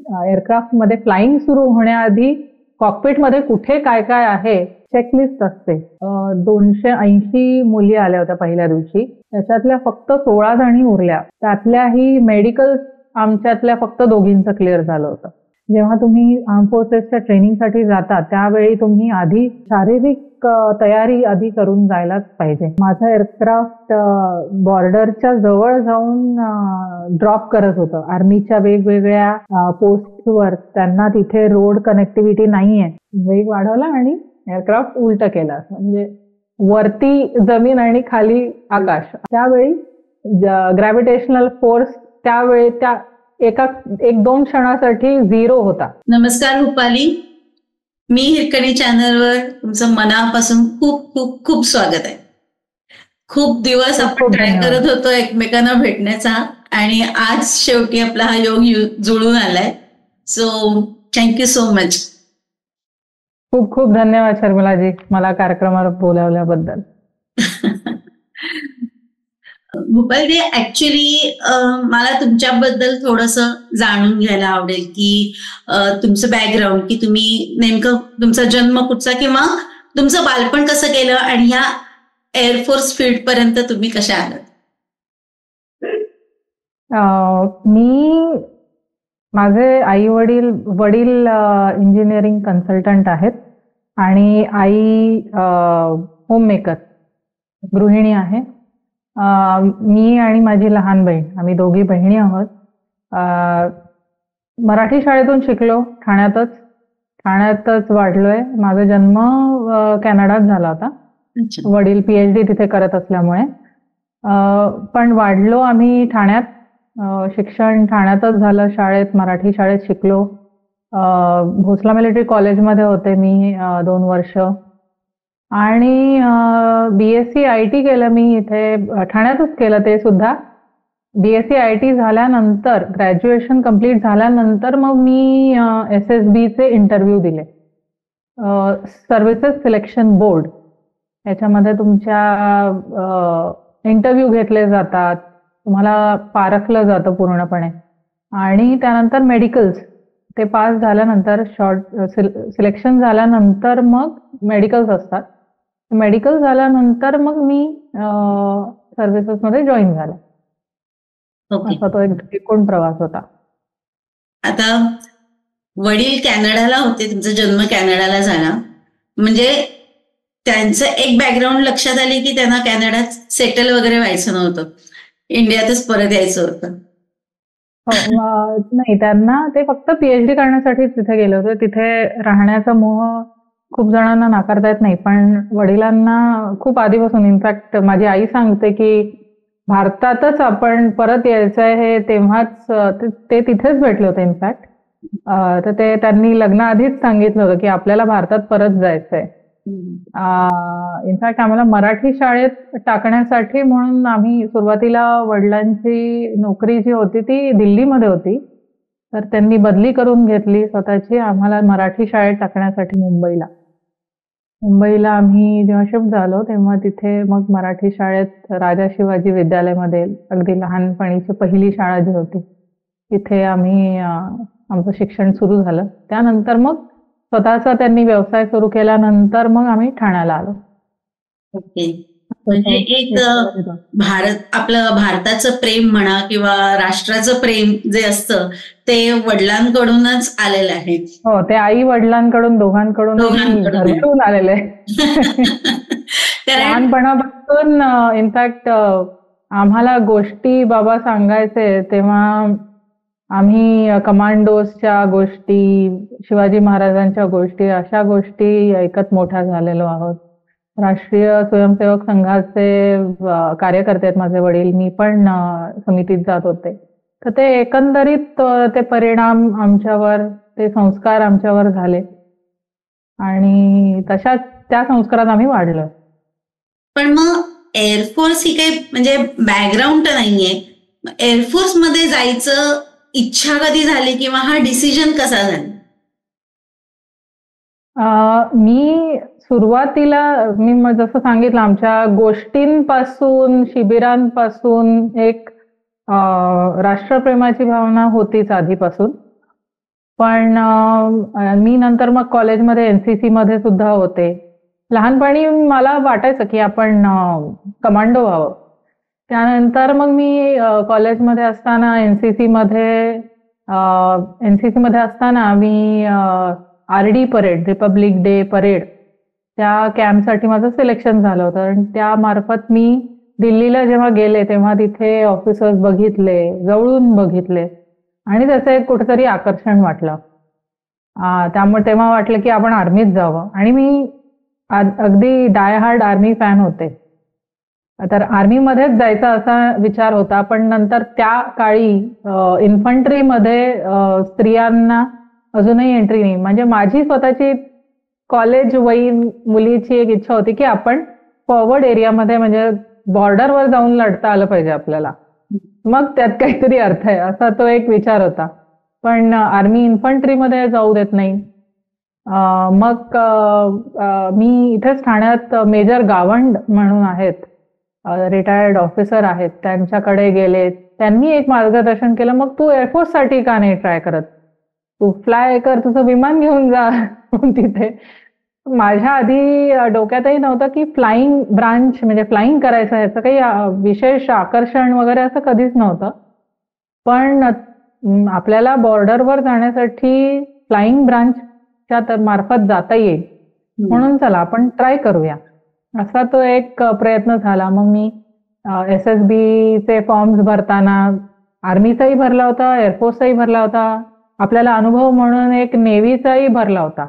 Aircraft मध्ये flying सुरू होण्याआधी कॉकपिट मध्ये कुठे काय काय आहे चेकलिस्ट असते. 280 मुली आल्या होत्या पहिल्या दिवशी. त्याच्यातल्या फक्त 16 जणी उरल्या. त्यातल्याही मेडिकल आमच्यातल्या फक्त दोघींचं क्लिअर झालं होतं. जेव्हा तुम्ही आर्म फोर्सेसच्या ट्रेनिंगसाठी जाता त्यावेळी तुम्ही आधी शारीरिक तयारी आधी करून जायलाच पाहिजे. माझं एअरक्राफ्ट बॉर्डरच्या जवळ जाऊन ड्रॉप करत होतं. आर्मीच्या वेगवेगळ्या पोस्टवर त्यांना तिथे रोड कनेक्टिव्हिटी नाहीये. वेग वाढवला आणि एअरक्राफ्ट उलट केला. म्हणजे वरती जमीन आणि खाली आकाश. त्यावेळी ग्रॅव्हिटेशनल फोर्स त्यावेळी त्या एक दोन क्षणासाठी 0 होता. नमस्कार रुपाली, मी हिरकणी चॅनलवर तुमचं मनापासून खूप खूप खूप स्वागत आहे. खूप दिवस आपण ट्राय करत होतो एकमेकांना भेटण्याचा आणि आज शेवटी आपला हा योग जुळून आलाय. So thank you so much. खूप खूप धन्यवाद शर्मिलाजी मला कार्यक्रमावर बोलावल्याबद्दल. भूपालजी, ऍक्च्युली मला तुमच्याबद्दल थोडंसं जाणून घ्यायला आवडेल की तुमचं बॅकग्राऊंड, की तुम्ही नेमकं तुमचा जन्म कुठचा किंवा तुमचं बालपण कसं केलं आणि ह्या एअरफोर्स फील्ड पर्यंत तुम्ही कशा आलात. माझे वडील इंजिनिअरिंग कन्सल्टंट आहेत आणि आई होममेकर गृहिणी आहे. मी आणि माझी लहान बहीण, आम्ही दोघी बहिणी आहोत. मराठी शाळेतून शिकलो, ठाण्यातच वाढलोय. माझा जन्म कॅनडात झाला होता. वडील PhD तिथे करत असल्यामुळे पण वाढलो आम्ही ठाण्यात. शिक्षण ठाण्यातच झालं. मराठी शाळेत शिकलो. भोसला मिलिटरी कॉलेजमध्ये होते मी 2 वर्ष आणि BSc IT केलं मी इथे ठाण्यातच केलं. ते सुद्धा BSc IT झाल्यानंतर, ग्रॅज्युएशन कम्प्लीट झाल्यानंतर मग मी SSBचे इंटरव्ह्यू दिले. सर्व्हिसेस सिलेक्शन बोर्ड याच्यामध्ये तुमच्या इंटरव्ह्यू घेतले जातात, तुम्हाला पारखलं जातं पूर्णपणे आणि त्यानंतर मेडिकल्स ते पास झाल्यानंतर सिलेक्शन झाल्यानंतर मग मेडिकल्स असतात. मेडिकल झाल्यानंतर मग मी सर्व्हिसेसमध्ये जॉईन झाले. असा तो एकूण प्रवास होता. आता वडील कॅनडाला होते, तुमचा जन्म कॅनडाला झाला, म्हणजे त्यांचं एक बॅकग्राऊंड लक्षात आले की त्यांना कॅनडात सेटल वगैरे व्हायचं नव्हतं, इंडियातच परत यायचं होतं. नाही, त्यांना ते फक्त PhD करण्यासाठी तिथे गेले होते. तिथे राहण्याचा मोह खूप जणांना नाकारता येत नाही, पण वडिलांना खूप आधीपासून, इनफॅक्ट माझी आई सांगते की भारतातच आपण परत यायचंय हे तेव्हाच ते तिथेच भेटले होते. इनफॅक्ट तर ते त्यांनी लग्नाआधीच सांगितलं होतं की आपल्याला भारतात परत जायचंय. इनफॅक्ट आम्हाला मराठी शाळेत टाकण्यासाठी म्हणून आम्ही सुरुवातीला, वडिलांची नोकरी जी होती ती दिल्लीमध्ये होती, तर त्यांनी बदली करून घेतली स्वतःची. आम्हाला मराठी शाळेत टाकण्यासाठी मुंबईला आम्ही जेव्हा शिफ्ट झालो तेव्हा तिथे मग मराठी शाळेत राजा शिवाजी विद्यालयामध्ये, अगदी लहानपणीची पहिली शाळा जी होती तिथे आमचं शिक्षण सुरू झालं. त्यानंतर मग स्वतःचा त्यांनी व्यवसाय सुरू केल्यानंतर मग आम्ही ठाण्याला आलो. ओके. म्हणजे एक आपलं भारताचं प्रेम म्हणा किंवा राष्ट्राचं प्रेम जे असतं ते वडिलांकडूनच आलेलं आहे. हो, ते आई वडिलांकडून दोघांकडून आलेलं आहे. लहानपणापासून इनफॅक्ट आम्हाला गोष्टी बाबा सांगायचे तेव्हा आम्ही कमांडोजच्या गोष्टी, शिवाजी महाराजांच्या गोष्टी, अशा गोष्टी ऐकत मोठा झालेलो आहोत. राष्ट्रीय स्वयंसेवक संघाचे कार्यकर्ते आहेत माझे वडील. मी पण समितीत जात होते. तर ते एकंदरीत ते परिणाम आमच्यावर, ते संस्कार आमच्यावर झाले आणि त्या संस्कारात आम्ही वाढलो. पण मग एअरफोर्स ही काही म्हणजे बॅकग्राऊंड तर नाहीये, एअरफोर्स मध्ये जायचं इच्छा कधी झाली किंवा हा डिसिजन कसा झाला? मी सुरुवातीला जसं सांगितलं, आमच्या गोष्टींपासून, शिबिरांपासून एक राष्ट्रप्रेमाची भावना होतीच आधीपासून. पण मी नंतर मग कॉलेजमध्ये एनसीसी मध्ये सुद्धा होते. लहानपणी मला वाटायचं की आपण कमांडो व्हावं. त्यानंतर मग मी कॉलेजमध्ये असताना एनसीसी मध्ये असताना मी RD parade, republic day parade, त्या कॅम्पसाठी माझं सिलेक्शन झालं होतं. आणि त्यामार्फत मी दिल्लीला जेव्हा गेले तेव्हा तिथे ऑफिसर्स बघितले, जवळून बघितले आणि त्याचं एक कुठेतरी आकर्षण वाटलं. त्यामुळे तेव्हा वाटलं की आपण आर्मीत जावं. आणि मी अगदी डाय हार्ड आर्मी फॅन होते. तर आर्मीमध्येच जायचा असा विचार होता. पण नंतर त्या काळी इन्फंट्रीमध्ये स्त्रियांना अजूनही एंट्री नाही. म्हणजे माझी स्वतःची कॉलेज वयीन मुलीची एक इच्छा होती की आपण फॉरवर्ड एरियामध्ये, म्हणजे बॉर्डरवर जाऊन लढता आलं पाहिजे आपल्याला, मग त्यात काहीतरी अर्थ आहे, असा तो एक विचार होता. पण आर्मी इन्फंट्रीमध्ये जाऊ देत नाही. मग मी इथेच ठाण्यात मेजर गावंड म्हणून आहेत, रिटायर्ड ऑफिसर आहेत, त्यांच्याकडे गेले. त्यांनी एक मार्गदर्शन केलं, मग तू एअरफोर्स साठी का नाही ट्राय करत, तू फ्लाय कर, तुझं विमान घेऊन जा तिथे. माझ्या आधी डोक्यातही नव्हतं की फ्लाइंग ब्रांच म्हणजे फ्लाइंग करायचं, ह्याचं काही विशेष आकर्षण वगैरे असं कधीच नव्हतं. पण आपल्याला बॉर्डरवर जाण्यासाठी फ्लाइंग ब्रांचच्या मार्फत जाता येईल, म्हणून चला आपण ट्राय करूया, असा तो एक प्रयत्न झाला. मग मी SSB चे फॉर्म्स भरताना आर्मीचाही भरला होता, एअरफोर्सचाही भरला होता, आपल्याला अनुभव म्हणून एक नेव्हीचाही भरला होता.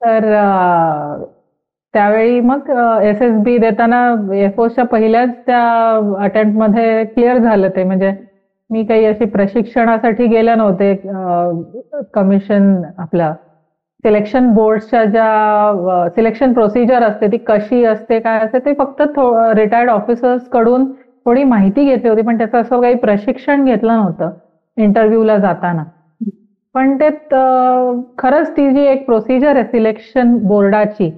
तर त्यावेळी मग SSB देताना एअरफोर्सच्या पहिल्याच त्या अटेम्प्टमध्ये क्लिअर झालं ते. म्हणजे मी काही अशी प्रशिक्षणासाठी गेले नव्हते. कमिशन आपलं सिलेक्शन बोर्डच्या ज्या सिलेक्शन प्रोसिजर असते ती कशी असते, काय असते, ते फक्त रिटायर्ड ऑफिसर्स कडून थोडी माहिती घेतली होती. पण त्याचं असं काही प्रशिक्षण घेतलं नव्हतं इंटरव्ह्यूला जाताना. पण ते खरंच ती जी एक प्रोसिजर आहे सिलेक्शन बोर्डाची,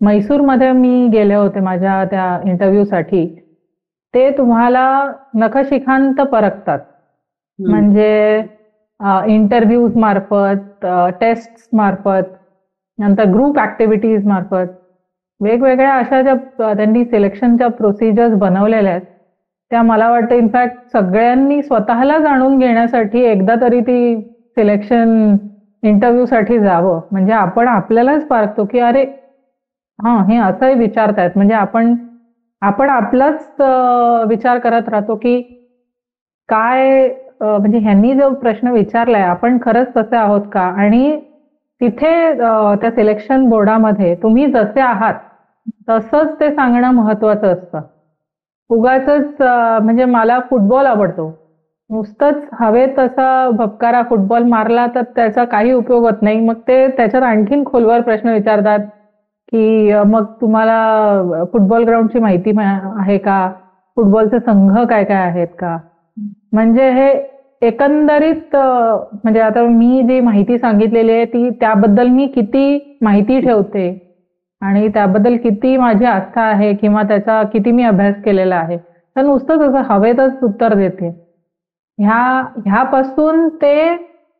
म्हैसूरमध्ये मी गेले होते माझ्या त्या इंटरव्ह्यूसाठी, ते तुम्हाला नखशिखांत परखतात. म्हणजे इंटरव्ह्यूज मार्फत, टेस्ट मार्फत, नंतर ग्रुप ऍक्टिव्हिटीज मार्फत, वेगवेगळ्या अशा ज्या त्यांनी सिलेक्शनच्या प्रोसिजर्स बनवलेल्या आहेत, त्या मला वाटतं इनफॅक्ट सगळ्यांनी स्वतःला जाणून घेण्यासाठी एकदा तरी ती सिलेक्शन इंटरव्ह्यू साठी जावं. म्हणजे आपण आपल्यालाच पारखतो की अरे हे असंही विचारतायत. म्हणजे आपण आपलाच विचार करत राहतो की काय, म्हणजे ह्यांनी जो प्रश्न विचारलाय आपण खरंच तसे आहोत का. आणि तिथे त्या सिलेक्शन बोर्डामध्ये तुम्ही जसे आहात तसंच ते सांगणं महत्वाचं असतं. उगाचच म्हणजे मला फुटबॉल आवडतो, नुसतंच हवेत तसा भपकारा फुटबॉल मारला तर त्याचा काही उपयोग होत नाही. मग ते त्याच्यात आणखीन खोलवर प्रश्न विचारतात की मग तुम्हाला फुटबॉल ग्राउंडची माहिती आहे का, फुटबॉलचे संघ काय काय आहेत का. म्हणजे हे एकंदरीत म्हणजे आता मी जी माहिती सांगितलेली आहे ती त्याबद्दल मी किती माहिती ठेवते आणि त्याबद्दल किती माझी आस्था आहे किंवा त्याचा किती मी अभ्यास केलेला आहे, तर नुसतंच असं हवेतच उत्तर देते. ह्यापासून ते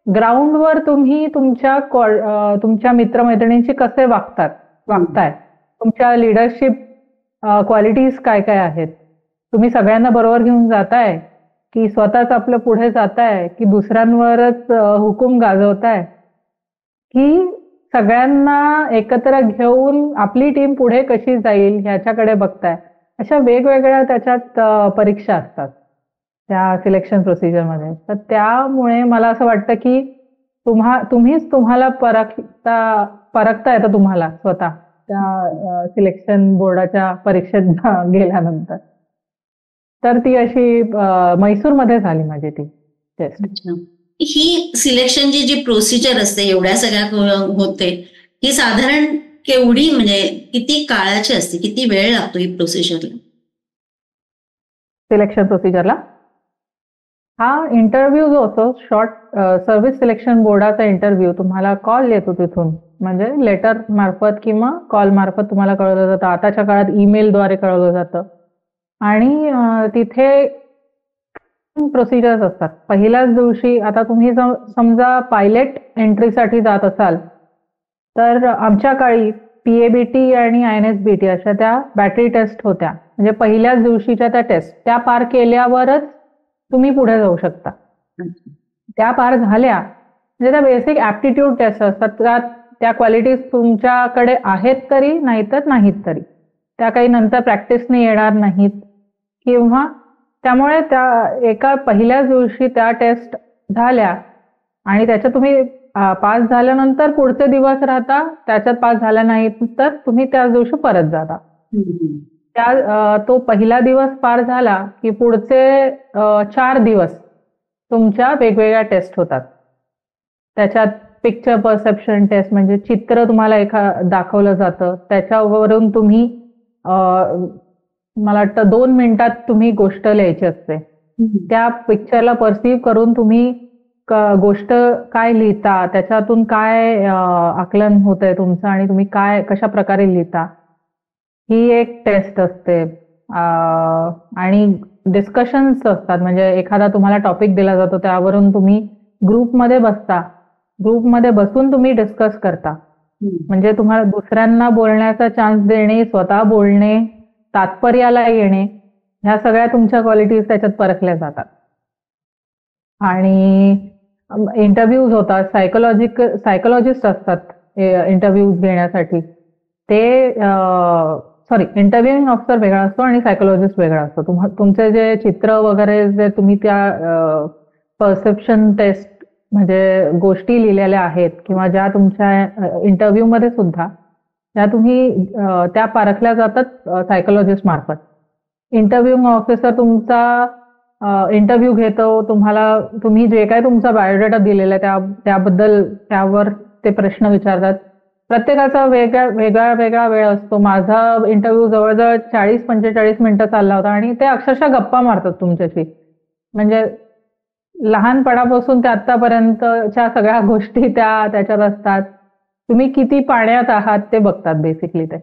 ग्राउंडवर तुम्ही तुमच्या मित्रमैत्रिणींशी कसे वागताय, तुमच्या लिडरशिप क्वालिटीज काय काय आहेत, तुम्ही सगळ्यांना बरोबर घेऊन जाताय की स्वतःच आपलं पुढे जाताय, की दुसऱ्यांवरच हुकूम गाजवताय, की सगळ्यांना एकत्र घेऊन आपली टीम पुढे कशी जाईल ह्याच्याकडे बघताय. अशा वेगवेगळ्या त्याच्यात परीक्षा असतात त्या सिलेक्शन प्रोसिजरमध्ये. तर त्यामुळे मला असं वाटतं की तुम्हीच तुम्हाला परखता येतं तुम्हाला स्वतः त्या सिलेक्शन बोर्डाच्या परीक्षेत गेल्यानंतर. तर ती अशी म्हैसूरमध्ये झाली माझी ती टेस्ट. ही सिलेक्शनची जी प्रोसिजर असते एवढ्या सगळ्या होते, ही साधारण केवढी, म्हणजे किती काळाची असते, किती वेळ लागतो ही प्रोसिजरला? सिलेक्शन प्रोसिजरला हा इंटरव्ह्यू जो असतो, शॉर्ट सर्व्हिस सिलेक्शन बोर्डाचा इंटरव्ह्यू, तुम्हाला कॉल येतो तिथून, म्हणजे लेटर मार्फत किंवा कॉल मार्फत तुम्हाला कळवलं जातं. आताच्या काळात ईमेलद्वारे कळवलं जातं. आणि तिथे प्रोसिजर्स असतात. पहिल्याच दिवशी आता तुम्ही समजा पायलट एंट्रीसाठी जात असाल तर आमच्या काळी PABT आणि INSBT अशा त्या बॅटरी टेस्ट होत्या. म्हणजे पहिल्याच दिवशीच्या त्या टेस्ट त्या पार केल्यावरच तुम्ही पुढे जाऊ शकता. त्या पार झाल्या म्हणजे त्या बेसिक ऍप्टिट्यूड टेस्ट असतात. त्या क्वालिटीज तुमच्याकडे आहेत तरी नाहीतर नाहीत तरी त्या काही नंतर प्रॅक्टिसने येणार नाहीत किंवा त्यामुळे त्या एका पहिल्याच दिवशी त्या टेस्ट झाल्या आणि त्याच्यात तुम्ही पास झाल्यानंतर पुढचे दिवस राहता, त्याच्यात पास झाला नाही तर तुम्ही त्याच दिवशी परत जाता. तो पहिला दिवस पार झाला की पुढचे 4 दिवस तुमच्या वेगवेगळ्या टेस्ट होतात. त्याच्यात पिक्चर परसेप्शन टेस्ट म्हणजे चित्र तुम्हाला दाखवलं जातं, त्याच्यावरून तुम्ही मला वाटतं 2 मिनिटात तुम्ही गोष्ट लिहायची असते. त्या पिक्चरला परसिव्ह करून तुम्ही गोष्ट काय लिहिता, त्याच्यातून काय आकलन होतंय तुमचं आणि तुम्ही कशा प्रकारे लिहिता, ही एक टेस्ट असते. आणि डिस्कशन्स असतात. म्हणजे एखादा तुम्हाला टॉपिक दिला जातो त्यावरून तुम्ही ग्रुपमध्ये बसता, ग्रुपमध्ये बसून तुम्ही डिस्कस करता. म्हणजे तुम्हाला दुसऱ्यांना बोलण्याचा चान्स देणे, स्वतः बोलणे, तात्पर्याला येणे, ह्या सगळ्या तुमच्या क्वालिटीज त्याच्यात परखल्या जातात. आणि इंटरव्ह्यूज होतात. सायकोलॉजिस्ट असतात इंटरव्ह्यूज घेण्यासाठी. इंटरव्ह्यूइंग ऑफिसर वेगळा असतो आणि सायकोलॉजिस्ट वेगळा असतो. तुमचे जे चित्र वगैरे जे तुम्ही त्या परसेप्शन टेस्ट म्हणजे गोष्टी लिहिलेल्या आहेत किंवा ज्या तुमच्या इंटरव्ह्यू मध्ये सुद्धा त्या पारखल्या जातात सायकोलॉजिस्ट मार्फत. इंटरव्ह्यूइंग ऑफिसर तुमचा इंटरव्ह्यू घेतो. तुम्ही जे काय तुमचा बायोडेटा दिलेला आहे त्यावर ते प्रश्न विचारतात. प्रत्येकाचा वेगळा वेळ असतो. माझा इंटरव्ह्यू जवळजवळ 40-45 मिनिटं चालला होता आणि ते अक्षरशः गप्पा मारतात तुमच्याशी. म्हणजे लहानपणापासून ते आतापर्यंतच्या सगळ्या गोष्टी त्याच्यात असतात. तुम्ही किती पाण्यात आहात ते बघतात बेसिकली ते.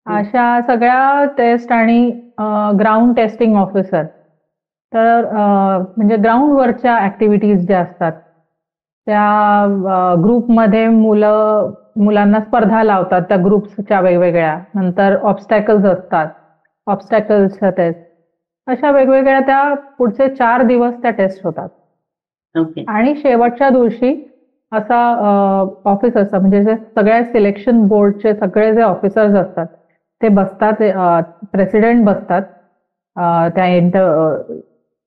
अशा सगळ्या टेस्ट आणि ग्राउंड टेस्टिंग ऑफिसर तर म्हणजे ग्राउंडवरच्या ऍक्टिव्हिटीज ज्या असतात त्या ग्रुपमध्ये मुलांना स्पर्धा लावतात त्या ग्रुप्सच्या वेगवेगळ्या. नंतर ऑब्स्टॅकल्स असतात, ऑब्स्टॅकल्सच्या टेस्ट, अशा वेगवेगळ्या त्या पुढचे 4 दिवस त्या टेस्ट होतात. आणि शेवटच्या दिवशी असा ऑफिस असतं म्हणजे जे सगळ्या सिलेक्शन बोर्डचे सगळे जे ऑफिसर्स असतात ते बसतात. प्रेसिडेंट बसतात त्या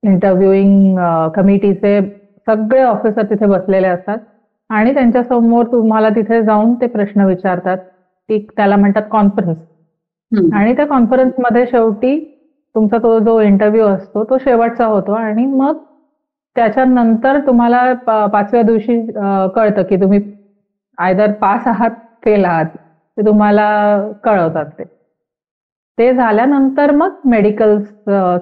इंटरव्ह्यूइंग कमिटीचे सगळे ऑफिसर तिथे बसलेले असतात आणि त्यांच्या समोर तुम्हाला तिथे जाऊन ते प्रश्न विचारतात. त्याला म्हणतात कॉन्फरन्स. आणि त्या कॉन्फरन्समध्ये शेवटी तुमचा तो जो इंटरव्ह्यू असतो तो शेवटचा होतो आणि मग त्याच्यानंतर तुम्हाला 5व्या दिवशी कळतं की तुम्ही आयदर पास आहात फेल आहात, ते तुम्हाला कळवतात. ते झाल्यानंतर मग मेडिकल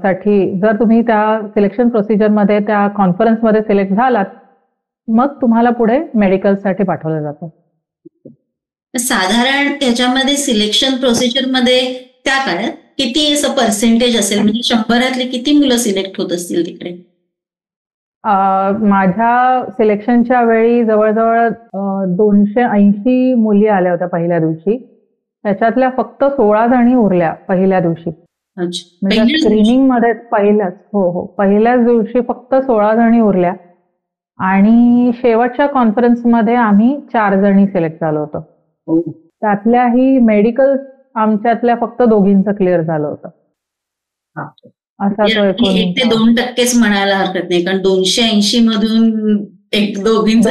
साठी जर तुम्ही त्या सिलेक्शन प्रोसिजरमध्ये त्या कॉन्फरन्समध्ये सिलेक्ट झालात मग तुम्हाला पुढे मेडिकलसाठी पाठवलं जातं. साधारण त्याच्यामध्ये सिलेक्शन प्रोसिजर मध्ये त्या काळात किती असं पर्सेंटेज असेल, म्हणजे 100 किती मुलं सिलेक्ट होत असतील तिकडे? माझ्या सिलेक्शनच्या वेळी जवळजवळ 280 मुली आल्या होत्या पहिल्या दिवशी. त्याच्यातल्या फक्त 16 जणी उरल्या पहिल्या दिवशी. म्हणजे स्क्रीनिंग मध्ये पहिल्याच दिवशी फक्त 16 जणी उरल्या आणि शेवटच्या कॉन्फरन्समध्ये आम्ही 4 जणी सिलेक्ट झालो होतो. त्यातल्याही मेडिकल आमच्यातल्या फक्त 2घींचं क्लिअर झालं होतं. असा तो 1 ते 2% म्हणायला हरकत नाही, कारण 280 मधून 1-2घींच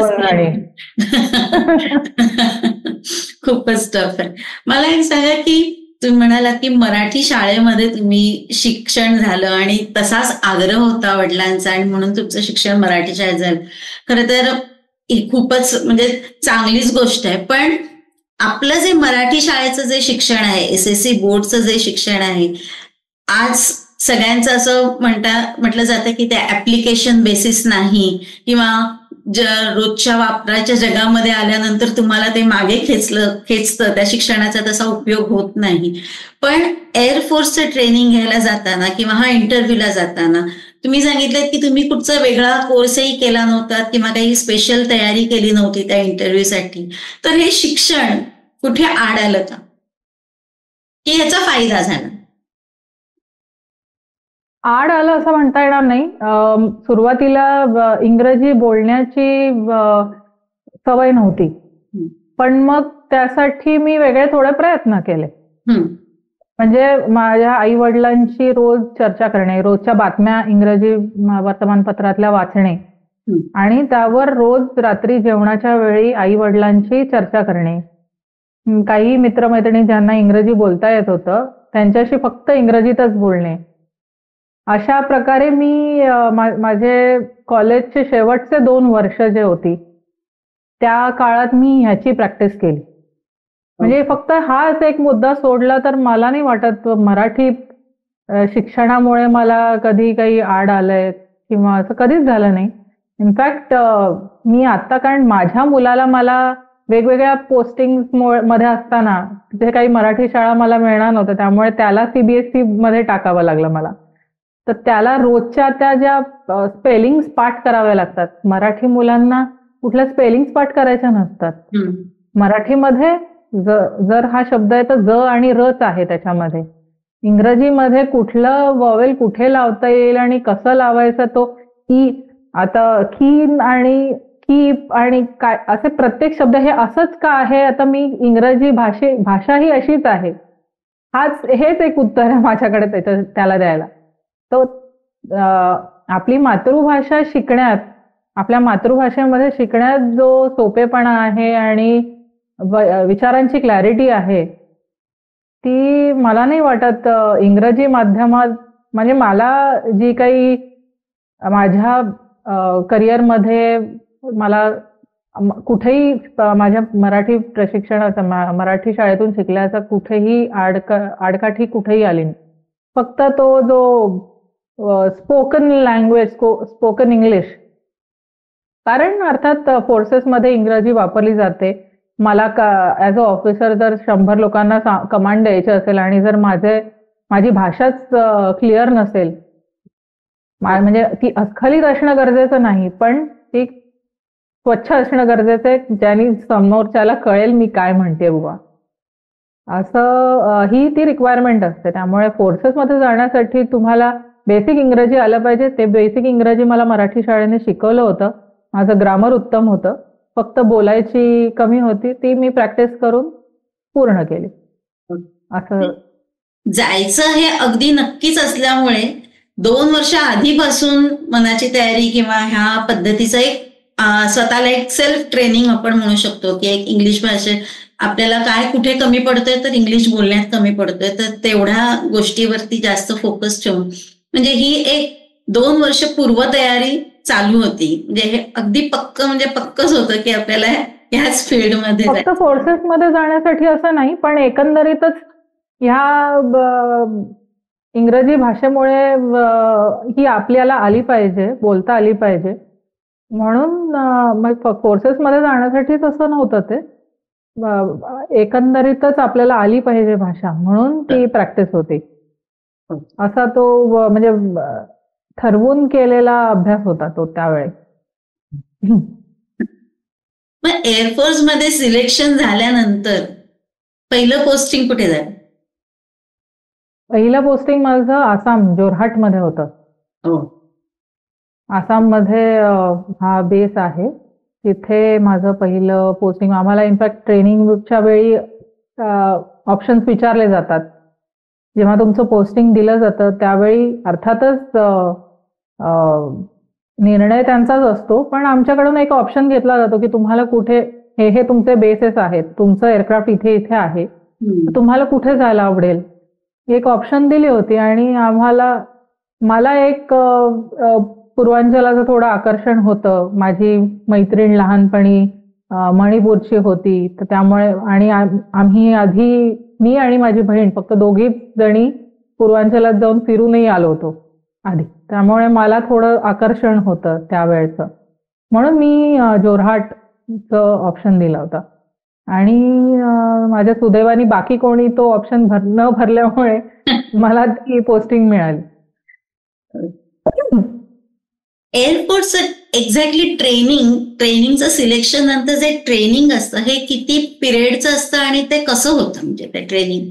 खूपच टफ आहे. मला एक सांगा की तुम्ही म्हणाला की मराठी शाळेमध्ये तुम्ही शिक्षण झालं आणि तसाच आग्रह होता वडिलांचा आणि म्हणून तुमचं शिक्षण मराठी शाळेत झालं. खरं तर ही खूपच म्हणजे चांगलीच गोष्ट आहे. पण आपलं जे मराठी शाळेचं जे शिक्षण आहे, SSC बोर्डचं जे शिक्षण आहे, आज सगळ्यांचं असं म्हटलं जातं की ते ऍप्लिकेशन बेसिस नाही किंवा रोजच्या वापराच्या जगामध्ये आल्यानंतर तुम्हाला ते मागे खेचतं, त्या शिक्षणाचा तसा उपयोग होत नाही. पण एअरफोर्सचं ट्रेनिंग घ्यायला जाताना किंवा हा इंटरव्ह्यूला जाताना तुम्ही सांगितलं की तुम्ही कुठचा वेगळा कोर्सही केला नव्हता किंवा काही स्पेशल तयारी केली नव्हती त्या इंटरव्ह्यूसाठी. तर हे शिक्षण कुठे आड आलं का, की याचा फायदा झाला? आड आलं असं म्हणता येणार नाही. सुरुवातीला इंग्रजी बोलण्याची सवय नव्हती, पण मग त्यासाठी मी वेगळे थोडे प्रयत्न केले. म्हणजे माझ्या आई वडिलांची रोज चर्चा करणे, रोजच्या बातम्या इंग्रजी वर्तमानपत्रातल्या वाचणे आणि त्यावर रोज रात्री जेवणाच्या वेळी आई वडिलांची चर्चा करणे. काही मित्रमैत्रिणी ज्यांना इंग्रजी बोलता येत होतं त्यांच्याशी फक्त इंग्रजीतच बोलणे. अशा प्रकारे मी माझे कॉलेजचे शेवटचे 2 वर्ष जे होती त्या काळात मी ह्याची प्रॅक्टिस केली. म्हणजे फक्त हाच एक मुद्दा सोडला तर मला नाही वाटत मराठी शिक्षणामुळे मला कधी काही आड आलंय किंवा असं कधीच झालं नाही. इनफॅक्ट मी आता, कारण माझ्या मुलाला मला वेगवेगळ्या पोस्टिंग मध्ये असताना तिथे काही मराठी शाळा मला मिळणार नव्हत्या, त्यामुळे त्याला सीबीएसई मध्ये टाकावं लागलं मला. तर त्याला रोजच्या त्या ज्या स्पेलिंग्स पाठ कराव्या लागतात, मराठी मुलांना कुठल्या स्पेलिंग्स पाठ करायच्या नसतात. मराठीमध्ये जर हा शब्द आहे तर ज आणि रच आहे त्याच्यामध्ये. इंग्रजीमध्ये कुठलं वॉवेल कुठे लावता येईल आणि कसं लावायचं तो ई, आता कीन आणि कीप आणि काय असे प्रत्येक शब्द हे असंच का आहे, आता मी इंग्रजी भाषा ही अशीच आहे, हेच एक उत्तर आहे माझ्याकडे त्याला द्यायला. तो आपली मातृभाषा शिकण्यात, आपल्या मातृभाषेमध्ये शिकण्यात जो सोपेपणा आहे आणि विचारांची क्लॅरिटी आहे ती मला नाही वाटत इंग्रजी माध्यमात, म्हणजे मला जी काही माझ्या करिअरमध्ये मला कुठेही माझ्या मराठी प्रशिक्षणाचा, मराठी शाळेतून शिकल्याचा कुठेही आडकाठी कुठेही आली नाही. फक्त तो जो स्पोकन लँग्वेज, स्पोकन इंग्लिश, कारण अर्थात फोर्सेसमध्ये इंग्रजी वापरली जाते. मला ॲज अ ऑफिसर जर 100 लोकांना कमांड द्यायची असेल आणि जर माझी भाषाच क्लिअर नसेल, म्हणजे ती अस्खलित असणं गरजेचं नाही, पण ती स्वच्छ असणं गरजेचं आहे, ज्याने समोरच्याला कळेल मी काय म्हणते बुवा, असं ती रिक्वायरमेंट असते. त्यामुळे फोर्सेसमध्ये जाण्यासाठी तुम्हाला बेसिक इंग्रजी आलं पाहिजे. ते बेसिक इंग्रजी मला मराठी शाळेने शिकवलं होतं. माझं ग्रामर उत्तम होतं, फक्त बोलायची कमी होती, ती मी प्रॅक्टिस करून पूर्ण केली. असं जायचं हे अगदी नक्कीच असल्यामुळे 2 वर्ष आधीपासून मनाची तयारी किंवा ह्या पद्धतीचं एक स्वतःला एक सेल्फ ट्रेनिंग आपण म्हणू शकतो की एक इंग्लिश भाषेत आपल्याला काय कुठे कमी पडतोय तर इंग्लिश बोलण्यात कमी पडतोय, तर तेवढ्या गोष्टीवरती जास्त फोकस ठेवून म्हणजे ही एक 2 वर्ष पूर्वतयारी चालू होती. म्हणजे हे अगदी पक्कच होतं की आपल्याला ह्याच फील्डमध्ये फक्त फोर्सेसमध्ये जाण्यासाठी असं नाही, पण एकंदरीतच ह्या इंग्रजी भाषेमुळे ही आपल्याला आली पाहिजे, बोलता आली पाहिजे, म्हणून फोर्सेसमध्ये जाण्यासाठीच असं नव्हतं ते. एकंदरीतच आपल्याला आली पाहिजे भाषा, म्हणून ती प्रॅक्टिस होती. असा तो म्हणजे ठरवून केलेला अभ्यास होता तो त्यावेळी. मग एअरफोर्स मध्ये सिलेक्शन झाल्यानंतर पहिलं पोस्टिंग कुठे झालं? पहिलं पोस्टिंग माझं आसाम, जोरहाट मध्ये होतं. आसाम मध्ये हा बेस आहे, तिथे माझं पहिलं पोस्टिंग. आम्हाला इनफॅक्ट ट्रेनिंगच्या वेळी ऑप्शन्स विचारले जातात. जेव्हा तुमचं पोस्टिंग दिलं जातं त्यावेळी अर्थातच निर्णय त्यांचाच असतो, पण आमच्याकडून एक ऑप्शन घेतला जातो की तुम्हाला कुठे, हे तुमचे बेसेस आहेत, तुमचं एअरक्राफ्ट इथे आहे, तुम्हाला कुठे जायला आवडेल, एक ऑप्शन दिली होती. आणि मला एक पूर्वांचलाचं थोडं आकर्षण होतं. माझी मैत्रीण लहानपणी मणिपूरची होती, तर त्यामुळे, आणि आम्ही आधी, मी आणि माझी बहीण फक्त दोघीच जणी पूर्वांचलात जाऊन फिरूनही आलो होतो आधी, त्यामुळे मला थोडं आकर्षण होतं त्यावेळेचं, म्हणून मी जोरहाटचं ऑप्शन दिला होता. आणि माझ्या सुदैवाने बाकी कोणी तो ऑप्शन न भरल्यामुळे मला ती पोस्टिंग मिळाली. एअरफोर्सचं एक्झॅक्टली ट्रेनिंगचं सिलेक्शन नंतर जे ट्रेनिंग असतं हे किती पिरियडचं असतं आणि ते कसं होतं म्हणजे ते ट्रेनिंग?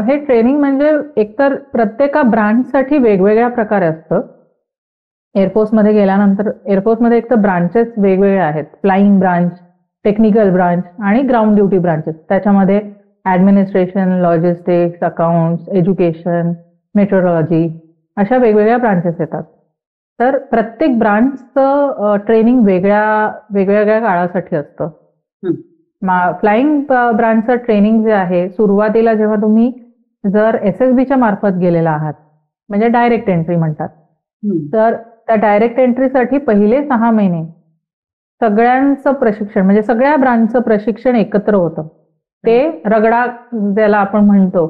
हे ट्रेनिंग म्हणजे एकतर प्रत्येका ब्रांचसाठी वेगवेगळ्या प्रकारे असतं. एअरफोर्समध्ये गेल्यानंतर एअरफोर्समध्ये एक तर ब्रांचेस वेगवेगळे आहेत. फ्लाईंग ब्रांच, टेक्निकल ब्रांच आणि ग्राउंड ड्युटी ब्रांचेस. त्याच्यामध्ये administration, logistics, accounts, education, metrology अशा वेगवेगळ्या ब्रांचेस येतात. तर प्रत्येक ब्रांचचं ट्रेनिंग वेगवेगळ्या काळासाठी असतं. फ्लाईंग ब्रांचचं ट्रेनिंग जे आहे, सुरुवातीला जेव्हा तुम्ही जर SSBच्या मार्फत गेलेला आहात, म्हणजे डायरेक्ट एंट्री म्हणतात, तर त्या डायरेक्ट एंट्रीसाठी पहिले 6 महिने सगळ्यांचं प्रशिक्षण म्हणजे सगळ्या ब्रांचचं प्रशिक्षण एकत्र होतं. ते रगडा ज्याला आपण म्हणतो,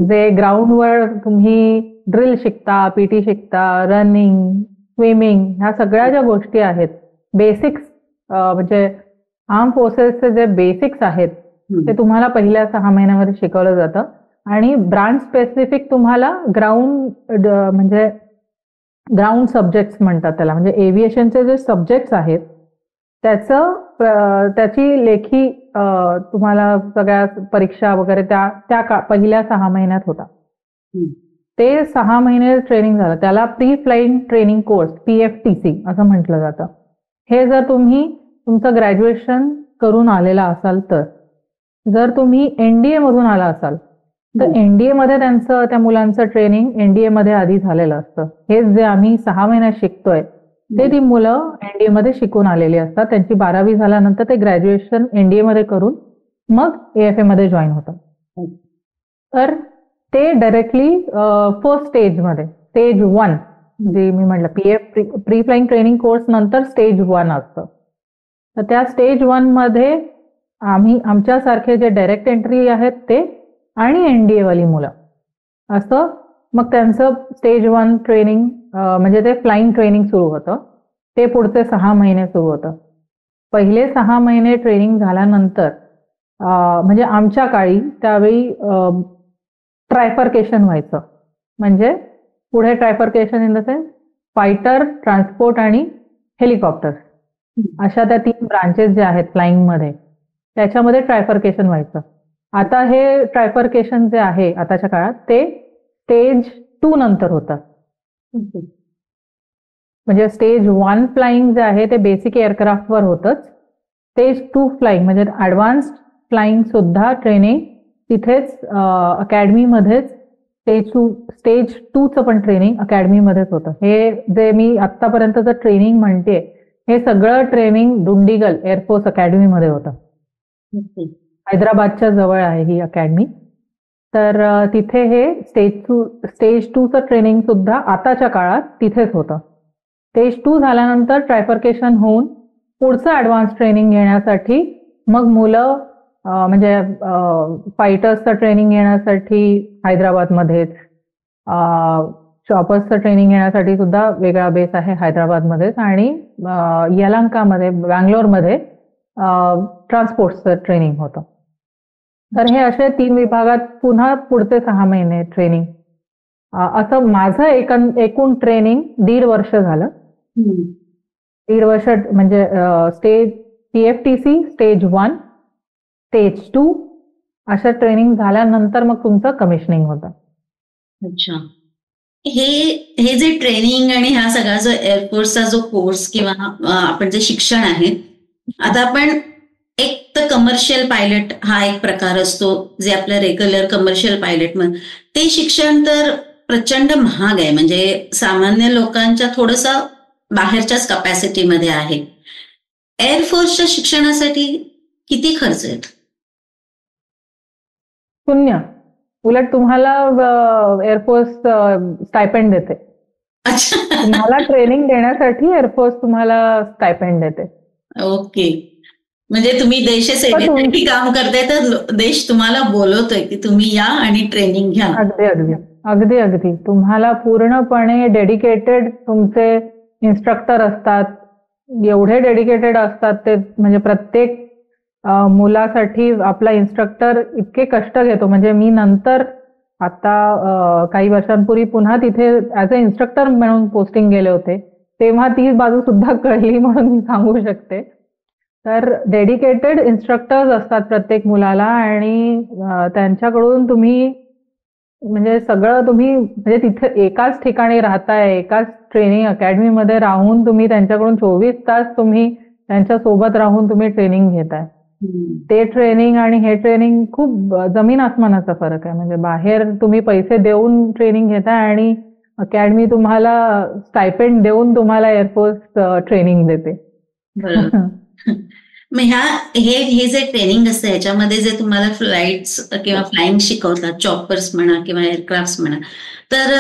जे ग्राउंडवर तुम्ही ड्रिल शिकता, PT शिकता, रनिंग, स्विमिंग, ह्या सगळ्या ज्या गोष्टी आहेत, बेसिक्स म्हणजे आर्म फोर्सेसचे जे बेसिक्स आहेत ते तुम्हाला पहिल्या 6 महिन्यामध्ये शिकवलं जातं. आणि ब्रांच स्पेसिफिक तुम्हाला म्हणजे ग्राउंड सब्जेक्ट्स म्हणतात त्याला, म्हणजे एव्हिएशनचे जे सब्जेक्ट्स आहेत त्याची लेखी तुम्हाला सगळ्या परीक्षा वगैरे त्या पहिल्या 6 महिन्यात होता. ते 6 महिने ट्रेनिंग झालं, त्याला pre flying training course PFTC असं म्हटलं जातं. हे जर तुम्ही तुमचं ग्रॅज्युएशन करून आलेला असाल तर. जर तुम्ही NDA मधून आला असाल तर NDA मध्ये त्या मुलांचं ट्रेनिंग NDA मध्ये आधी झालेलं असतं. हे जे आम्ही 6 महिन्यात शिकतोय ते ती मुलं NDA मध्ये शिकून आलेली असतात. त्यांची 12वी झाल्यानंतर ते ग्रॅज्युएशन NDA मध्ये करून मग AFA मध्ये जॉईन होतात. तर ते डायरेक्टली फर्स्ट स्टेजमध्ये, स्टेज 1 जे मी म्हटलं प्री फ्लाइंग ट्रेनिंग कोर्स नंतर स्टेज 1 असतं. तर त्या स्टेज 1 मध्ये आमच्यासारखे जे डायरेक्ट एंट्री आहेत ते आणि NDA वाली मुलं असं मग त्यांचं स्टेज 1 ट्रेनिंग म्हणजे ते फ्लाइंग ट्रेनिंग सुरू होतं. ते पुढचे 6 महिने सुरू होतं. पहिले 6 महिने ट्रेनिंग झाल्यानंतर म्हणजे आमच्या काळी त्यावेळी ट्रायफर्केशन व्हायचं. म्हणजे पुढे trifurcation in the sense fighter, transport आणि हेलिकॉप्टर अशा त्या 3 ब्रांचेस ज्या आहेत फ्लाइंग मध्ये, त्याच्यामध्ये ट्रायफर्केशन व्हायचं. आता हे ट्रायफर्केशन जे आहे आताच्या काळात ते स्टेज 2 नंतर होतं. म्हणजे स्टेज 1 फ्लाइंग जे आहे ते बेसिक एअरक्राफ्टवर होतंच. स्टेज 2 फ्लाइंग म्हणजे ऍडव्हान्स्ड फ्लाइंग सुद्धा ट्रेनिंग तिथेच अकॅडमीमध्येच स्टेज 2चं पण ट्रेनिंग अकॅडमीमध्येच होतं. हे जे मी आतापर्यंतचं ट्रेनिंग म्हणते हे सगळं ट्रेनिंग दुंडीगल एअरफोर्स अकॅडमीमध्ये होतं. हैदराबादच्या जवळ आहे ही अकॅडमी. तर तिथे हे स्टेज 2चं ट्रेनिंग सुद्धा आताच्या काळात तिथेच होतं. स्टेज 2 झाल्यानंतर ट्रायफर्केशन होऊन पुढचं ऍडव्हान्स ट्रेनिंग घेण्यासाठी मग मुलं म्हणजे फायटर्सचं ट्रेनिंग घेण्यासाठी हैदराबादमध्येच, चॉपर्सचं ट्रेनिंग घेण्यासाठी सुद्धा वेगळा बेस आहे हैदराबादमध्येच, आणि यलहंकामध्ये, बँगलोरमध्ये ट्रान्सपोर्टचं ट्रेनिंग होतं. तर हे असे 3 विभागात पुन्हा पुढचे 6 महिने ट्रेनिंग. असं माझं एकूण ट्रेनिंग 1.5 वर्ष झालं. 1.5 वर्ष म्हणजे स्टेज PFTC स्टेज 1, स्टेज 2 अशा ट्रेनिंग झाल्यानंतर मग तुमचं कमिशनिंग होतं. अच्छा. हे जे ट्रेनिंग आणि हा सगळा जो एअरफोर्सचा जो कोर्स किंवा आपण जे शिक्षण आहे, आता आपण एक तर कमर्शियल पायलट हा एक प्रकार असतो जे आपलं रेग्युलर कमर्शियल पायलट म्हणून, ते शिक्षण तर प्रचंड महाग आहे. म्हणजे सामान्य लोकांच्या थोडंसं बाहेरच्याच कपॅसिटीमध्ये आहे. एअरफोर्सच्या शिक्षणासाठी किती खर्च येतो? 0. उलट तुम्हाला एअरफोर्स स्टायपेंड देते. तुम्हाला ट्रेनिंग देण्यासाठी एअरफोर्स तुम्हाला स्टायपेंड देते. ओके. म्हणजे तुम्ही देशसेवेसाठी काम करताय तर देश तुम्हाला बोलवतोय की तुम्ही या आणि ट्रेनिंग घ्या. अगदी तुम्हाला पूर्णपणे डेडिकेटेड तुमचे इन्स्ट्रक्टर असतात. एवढे डेडिकेटेड असतात ते, म्हणजे प्रत्येक मुलासाठी आपला इन्स्ट्रक्टर इतके कष्ट घेतो. म्हणजे मी नंतर आता काही वर्षांपूर्वी पुन्हा तिथे ऍज अ इन्स्ट्रक्टर म्हणून पोस्टिंग गेले होते, तेव्हा ती बाजू सुद्धा कळली म्हणून मी सांगू शकते. तर डेडिकेटेड इन्स्ट्रक्टर्स असतात प्रत्येक मुलाला आणि त्यांच्याकडून तुम्ही म्हणजे सगळं तुम्ही म्हणजे तिथे एकाच ठिकाणी राहताय, एकाच ट्रेनिंग अकॅडमीमध्ये राहून तुम्ही त्यांच्याकडून 24 तास तुम्ही त्यांच्या सोबत राहून तुम्ही ट्रेनिंग घेताय. ते ट्रेनिंग आणि हे ट्रेनिंग खूप जमीन आसमानाचा फरक आहे. म्हणजे बाहेर तुम्ही पैसे देऊन ट्रेनिंग घेताय आणि अकॅडमी तुम्हाला स्टायपेंड देऊन तुम्हाला एअरफोर्स ट्रेनिंग देते. बरोबर. मग हे जे ट्रेनिंग असतं ह्याच्यामध्ये जे तुम्हाला फ्लाइट्स किंवा फ्लाइंग शिकवतात, चॉपर्स म्हणा किंवा एअरक्राफ्ट म्हणा, तर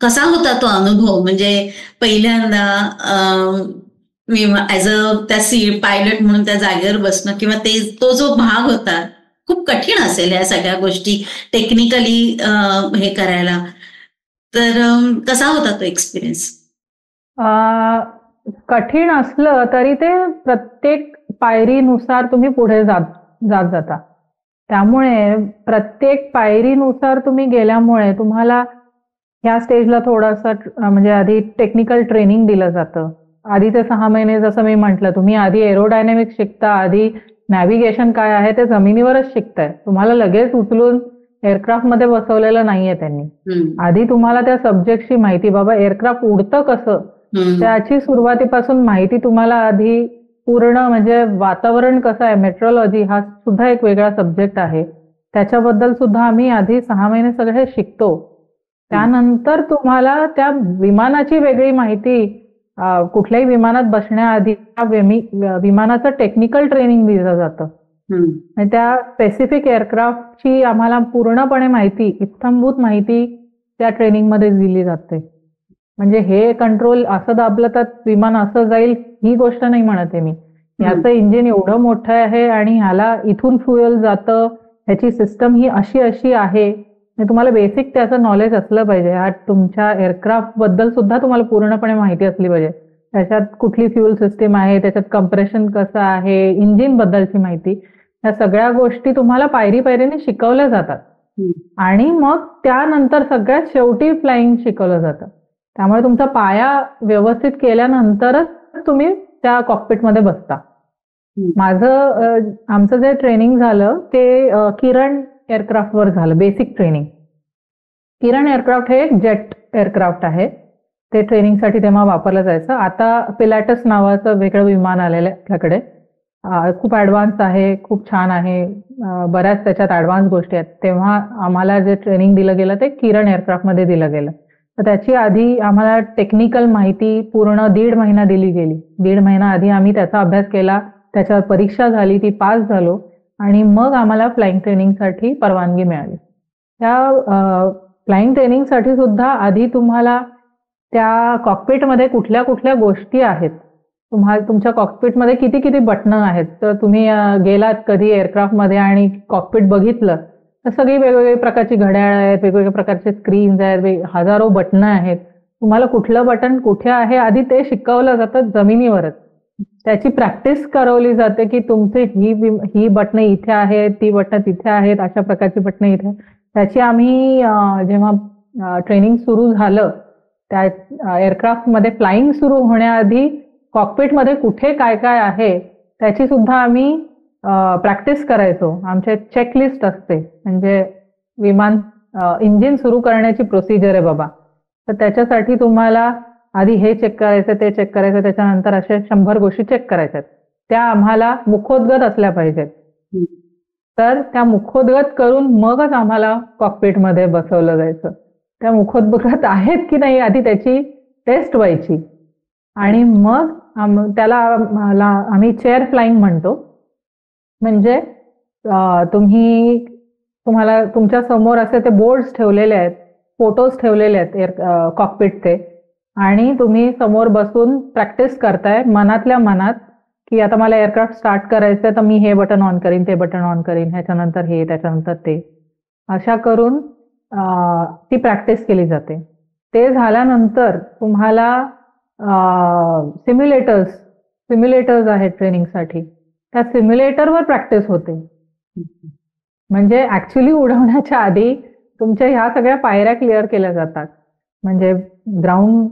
कसा होता तो अनुभव? म्हणजे पहिल्यांदा मी ऍज अ त्या पायलट म्हणून त्या जागेवर बसणं किंवा तो जो भाग होता खूप कठीण असेल या सगळ्या गोष्टी टेक्निकली हे करायला. तर कसा होता तो एक्सपिरियन्स? कठीण असलं तरी ते प्रत्येक पायरीनुसार तुम्ही पुढे जात जाता. त्यामुळे प्रत्येक पायरीनुसार तुम्ही गेल्यामुळे तुम्हाला ह्या स्टेजला थोडंसं म्हणजे आधी टेक्निकल ट्रेनिंग दिलं जातं. आधी ते 6 महिने जसं मी म्हटलं, तुम्ही आधी एरोडायनेमिक्स शिकता, आधी नॅव्हिगेशन काय आहे ते जमिनीवरच शिकताय. तुम्हाला लगेच उचलून एअरक्राफ्टमध्ये बसवलेलं नाहीये त्यांनी. आधी तुम्हाला त्या सब्जेक्टची माहिती, बाबा एअरक्राफ्ट उडतं कसं, त्याची सुरुवातीपासून माहिती तुम्हाला आधी पूर्ण म्हणजे वातावरण कसं आहे, मेट्रोलॉजी हा सुद्धा एक वेगळा सब्जेक्ट आहे, त्याच्याबद्दल सुद्धा आम्ही आधी 6 महिने सगळे शिकतो. त्यानंतर तुम्हाला त्या विमानाची वेगळी माहिती, कुठल्याही विमानात बसण्याआधी त्या विमानाचं टेक्निकल ट्रेनिंग दिलं जातं. आणि त्या स्पेसिफिक एअरक्राफ्टची आम्हाला पूर्णपणे माहिती, इत्थंभूत माहिती त्या ट्रेनिंगमध्ये दिली जाते. म्हणजे हे कंट्रोल असं दाबलं तर विमान असं जाईल ही गोष्ट नाही म्हणते मी. ह्याचं इंजिन एवढं मोठं आहे आणि ह्याला इथून फ्युएल जातं, ह्याची सिस्टम ही अशी अशी आहे. तुम्हाला बेसिक त्याचं नॉलेज असलं पाहिजे. तुमच्या एअरक्राफ्ट बद्दल सुद्धा तुम्हाला पूर्णपणे माहिती असली पाहिजे. त्याच्यात कुठली फ्युएल सिस्टीम आहे, त्याच्यात कंप्रेशन कसं आहे, इंजिन बद्दलची माहिती, या सगळ्या गोष्टी तुम्हाला पायरी पायरीने शिकवल्या जातात. आणि मग त्यानंतर सगळ्यात शेवटी फ्लाइंग शिकवलं जातं. त्यामुळे तुमचा पाया व्यवस्थित केल्यानंतरच तुम्ही त्या कॉकपिटमध्ये बसता. आमचं जे ट्रेनिंग झालं ते किरण एअरक्राफ्टवर झालं, बेसिक ट्रेनिंग. किरण एअरक्राफ्ट हे एक जेट एअरक्राफ्ट आहे. ते ट्रेनिंगसाठी तेव्हा वापरलं जायचं. आता पिलॅटस नावाचं वेगळं विमान आलेलं आहे आपल्याकडे. खूप ॲडव्हान्स आहे, खूप छान आहे, बऱ्याच त्याच्यात ॲडव्हान्स गोष्टी आहेत. तेव्हा आम्हाला जे ट्रेनिंग दिलं गेलं ते किरण एअरक्राफ्टमध्ये दिलं गेलं. तर त्याची आधी आम्हाला टेक्निकल माहिती पूर्ण 1.5 महिना दिली गेली. 1.5 महिना आधी आम्ही त्याचा अभ्यास केला, त्याच्यावर परीक्षा झाली, ती पास झालो आणि मग आम्हाला फ्लाइंग ट्रेनिंगसाठी परवानगी मिळाली. त्या फ्लाइंग ट्रेनिंगसाठी सुद्धा आधी तुम्हाला त्या कॉकपिटमध्ये कुठल्या कुठल्या गोष्टी आहेत, तुमच्या कॉकपिटमध्ये किती किती बटणं आहेत. तर तुम्ही गेलात कधी एअरक्राफ्टमध्ये आणि कॉकपिट बघितलं तर सगळी वेगवेगळ्या प्रकारची घड्याळ आहेत, वेगवेगळ्या प्रकारचे स्क्रीन्स आहेत, हजारो बटणं आहेत. तुम्हाला कुठलं बटन कुठे आहे आधी ते शिकवलं जातं जमिनीवरच. त्याची प्रॅक्टिस करवली जाते की तुमची ही बटणं इथे आहेत, ती बटणं तिथे आहेत, अशा प्रकारची बटणं इथे. त्याची आम्ही जेव्हा ट्रेनिंग सुरू झालं, त्या एअरक्राफ्टमध्ये फ्लाइंग सुरू होण्याआधी कॉकपिटमध्ये कुठे काय काय आहे त्याची सुद्धा आम्ही प्रॅक्टिस करायचो. आमच्या चेकलिस्ट असते, म्हणजे विमान इंजिन सुरू करण्याची प्रोसिजर आहे बाबा. तर त्याच्यासाठी तुम्हाला आधी हे चेक करायचं, ते चेक करायचं, त्याच्यानंतर अशा 100 गोष्टी चेक करायच्यात. त्या आम्हाला मुखोद्गत असल्या पाहिजेत. तर त्या मुखोद्गत करून मगच आम्हाला कॉकपिटमध्ये बसवलं जायचं. त्या मुखोद्गत आहेत की नाही आधी त्याची टेस्ट व्हायची आणि मग त्याला आम्ही चेअर फ्लाइंग म्हणतो. म्हणजे तुम्हाला तुमच्या समोर असे ते बोर्ड्स ठेवलेले आहेत, फोटोज ठेवलेले आहेत कॉकपिटचे आणि तुम्ही समोर बसून प्रॅक्टिस करताय मनातल्या मनात की आता मला एअरक्राफ्ट स्टार्ट करायचंय तर मी हे बटन ऑन करीन, ते बटन ऑन करीन, ह्याच्यानंतर हे, त्याच्यानंतर ते, अशा करून ती प्रॅक्टिस केली जाते. ते झाल्यानंतर तुम्हाला सिम्युलेटर्स आहेत ट्रेनिंगसाठी. त्या सिम्युलेटरवर प्रॅक्टिस होते. म्हणजे ऍक्च्युली उडवण्याच्या आधी तुमच्या ह्या सगळ्या पायऱ्या क्लिअर केल्या जातात. म्हणजे ग्राउंड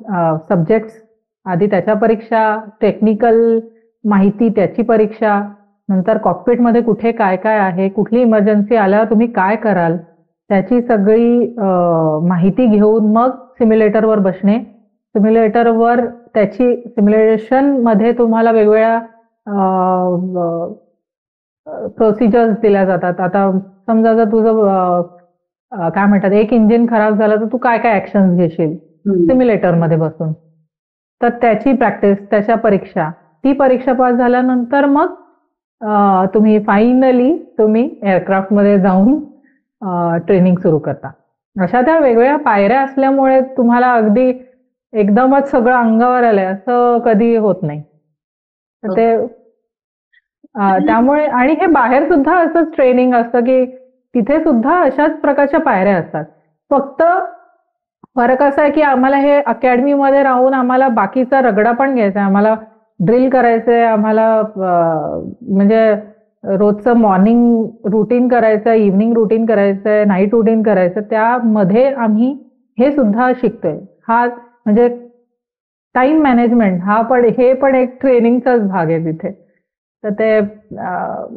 सब्जेक्ट आधी त्याच्या परीक्षा, टेक्निकल माहिती त्याची परीक्षा, नंतर कॉकपिटमध्ये कुठे काय काय आहे, कुठली इमर्जन्सी आल्यावर तुम्ही काय कराल, त्याची सगळी माहिती घेऊन मग सिम्युलेटरवर बसणे. सिम्युलेटरवर त्याची सिम्युलेशन मध्ये तुम्हाला वेगवेगळ्या प्रोसिजर्स दिल्या जातात. आता समजा जर तुझं काय म्हणतात एक इंजिन खराब झालं तर तू काय काय ऍक्शन घेशील सिम्युलेटरमध्ये बसून. तर त्याची प्रॅक्टिस, त्याच्या परीक्षा, ती परीक्षा पास झाल्यानंतर मग तुम्ही फायनली एअरक्राफ्टमध्ये जाऊन ट्रेनिंग सुरू करता. अशा त्या वेगवेगळ्या पायऱ्या असल्यामुळे तुम्हाला अगदी एकदमच सगळं अंगावर आलंय असं कधी होत नाही. तर ते त्यामुळे आणि हे बाहेर सुद्धा असंच ट्रेनिंग असतं की तिथे सुद्धा अशाच प्रकारच्या पायऱ्या असतात. फक्त फरक असा आहे की आम्हाला हे अकॅडमीमध्ये राहून आम्हाला बाकीचा रगडा पण घ्यायचा आहे. आम्हाला ड्रिल करायचंय, आम्हाला म्हणजे रोजचं मॉर्निंग रुटीन करायचं, इव्हनिंग रुटीन करायचंय, नाईट रुटीन करायचं. त्यामध्ये आम्ही हे सुद्धा शिकतोय. हा म्हणजे टाइम मॅनेजमेंट हे पण एक ट्रेनिंगचाच भाग आहे तिथे. तर ते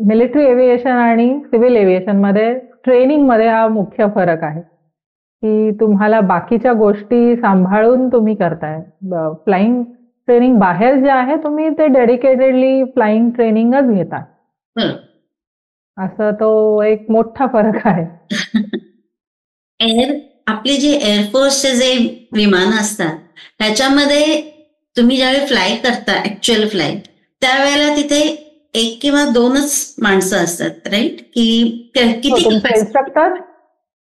मिलिटरी एव्हिएशन आणि सिव्हिल एव्हिएशन मध्ये ट्रेनिंग मध्ये हा मुख्य फरक आहे की तुम्हाला बाकीच्या गोष्टी सांभाळून तुम्ही करताय. फ्लाइंग ट्रेनिंग बाहेर जे आहे तुम्ही ते डेडिकेटेडली फ्लाइंग ट्रेनिंगच घेता. असं तो एक मोठा फरक आहे. आपले जे एअरफोर्सचे जे विमान असतात त्याच्यामध्ये तुम्ही ज्यावेळी फ्लाय करता ऍक्च्युअल फ्लाईट त्यावेळेला तिथे एक किंवा दोनच माणसं असतात राईट की किती?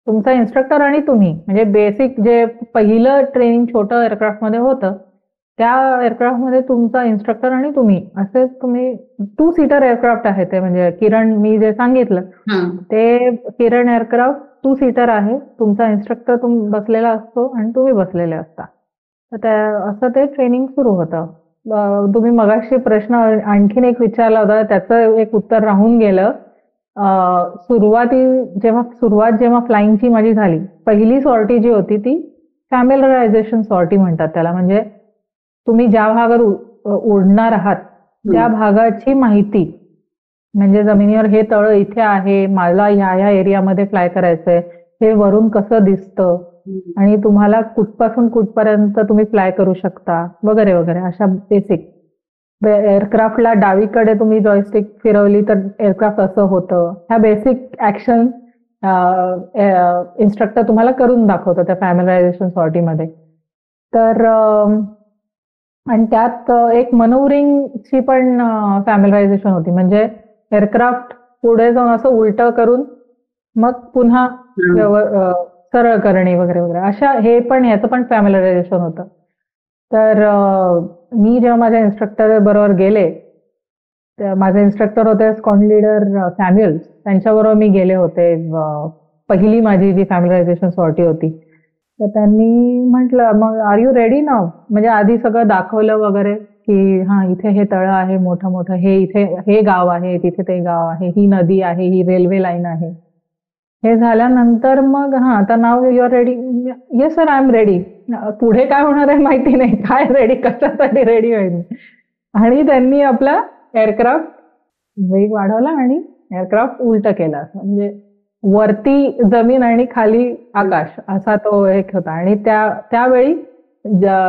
तुमचा इन्स्ट्रक्टर आणि तुम्ही म्हणजे बेसिक जे पहिलं ट्रेनिंग छोटं एअरक्राफ्ट मध्ये होतं त्या एअरक्राफ्ट मध्ये तुमचा इन्स्ट्रक्टर आणि तुम्ही असे तुम्ही 2 सीटर एअरक्राफ्ट आहे ते. म्हणजे किरण मी जे सांगितलं ते किरण एअरक्राफ्ट 2 सीटर आहे. तुमचा इन्स्ट्रक्टर बसलेला असतो आणि तुम्ही बसलेले असता. तर असं ते ट्रेनिंग सुरू होतं. तुम्ही मगाशी प्रश्न आणखीन एक विचारला होता त्याचं एक उत्तर राहून गेलं. जेव्हा फ्लाइंगची माझी झाली पहिली सॉर्टी जी होती ती फॅमिलरायझेशन सॉर्टी म्हणतात त्याला. म्हणजे तुम्ही ज्या भागावर उडणार आहात त्या भागाची माहिती, म्हणजे जमिनीवर हे तळ इथे आहे, मला ह्या एरियामध्ये फ्लाय करायचंय, हे वरून कसं दिसतं आणि तुम्हाला कुठपासून कुठपर्यंत तुम्ही फ्लाय करू शकता वगैरे वगैरे अशा बेसिक. एअरक्राफ्टला डावीकडे तुम्ही जॉयस्टिक फिरवली तर एअरक्राफ्ट असं होतं. ह्या बेसिक ऍक्शन इन्स्ट्रक्टर तुम्हाला करून दाखवतो त्या फॅमिलायझेशन सॉर्टीमध्ये. तर आणि त्यात एक मनोवरिंगची पण फॅमिलायझेशन होती. म्हणजे एअरक्राफ्ट पुढे जाऊन असं उलट करून मग पुन्हा सरळ करणे वगैरे वगैरे अशा ह्याचं पण फॅमिलायझेशन होतं. तर मी जेव्हा माझ्या इन्स्ट्रक्टर बरोबर गेले, माझे इन्स्ट्रक्टर होते स्क्वॉड्रन लीडर सॅम्युअल, त्यांच्याबरोबर मी गेले होते. पहिली माझी जी फॅमिलायझेशन सॉर्टी होती. तर त्यांनी म्हटलं मग आर यू रेडी नाव, म्हणजे आधी सगळं दाखवलं वगैरे की हा इथे हे तळ आहे मोठं मोठं, हे इथे हे गाव आहे, तिथे ते गाव आहे, ही नदी आहे, ही रेल्वे लाईन आहे. हे झाल्यानंतर मग आता नाव you are ready. Yes sir I am ready. पुढे काय होणार आहे माहिती नाही, काय रेडी, कशासाठी रेडी होईल. आणि त्यांनी आपला एअरक्राफ्ट वेग वाढवला आणि एअरक्राफ्ट उलट केला. म्हणजे वरती जमीन आणि खाली आकाश असा तो एक होता. आणि त्यावेळी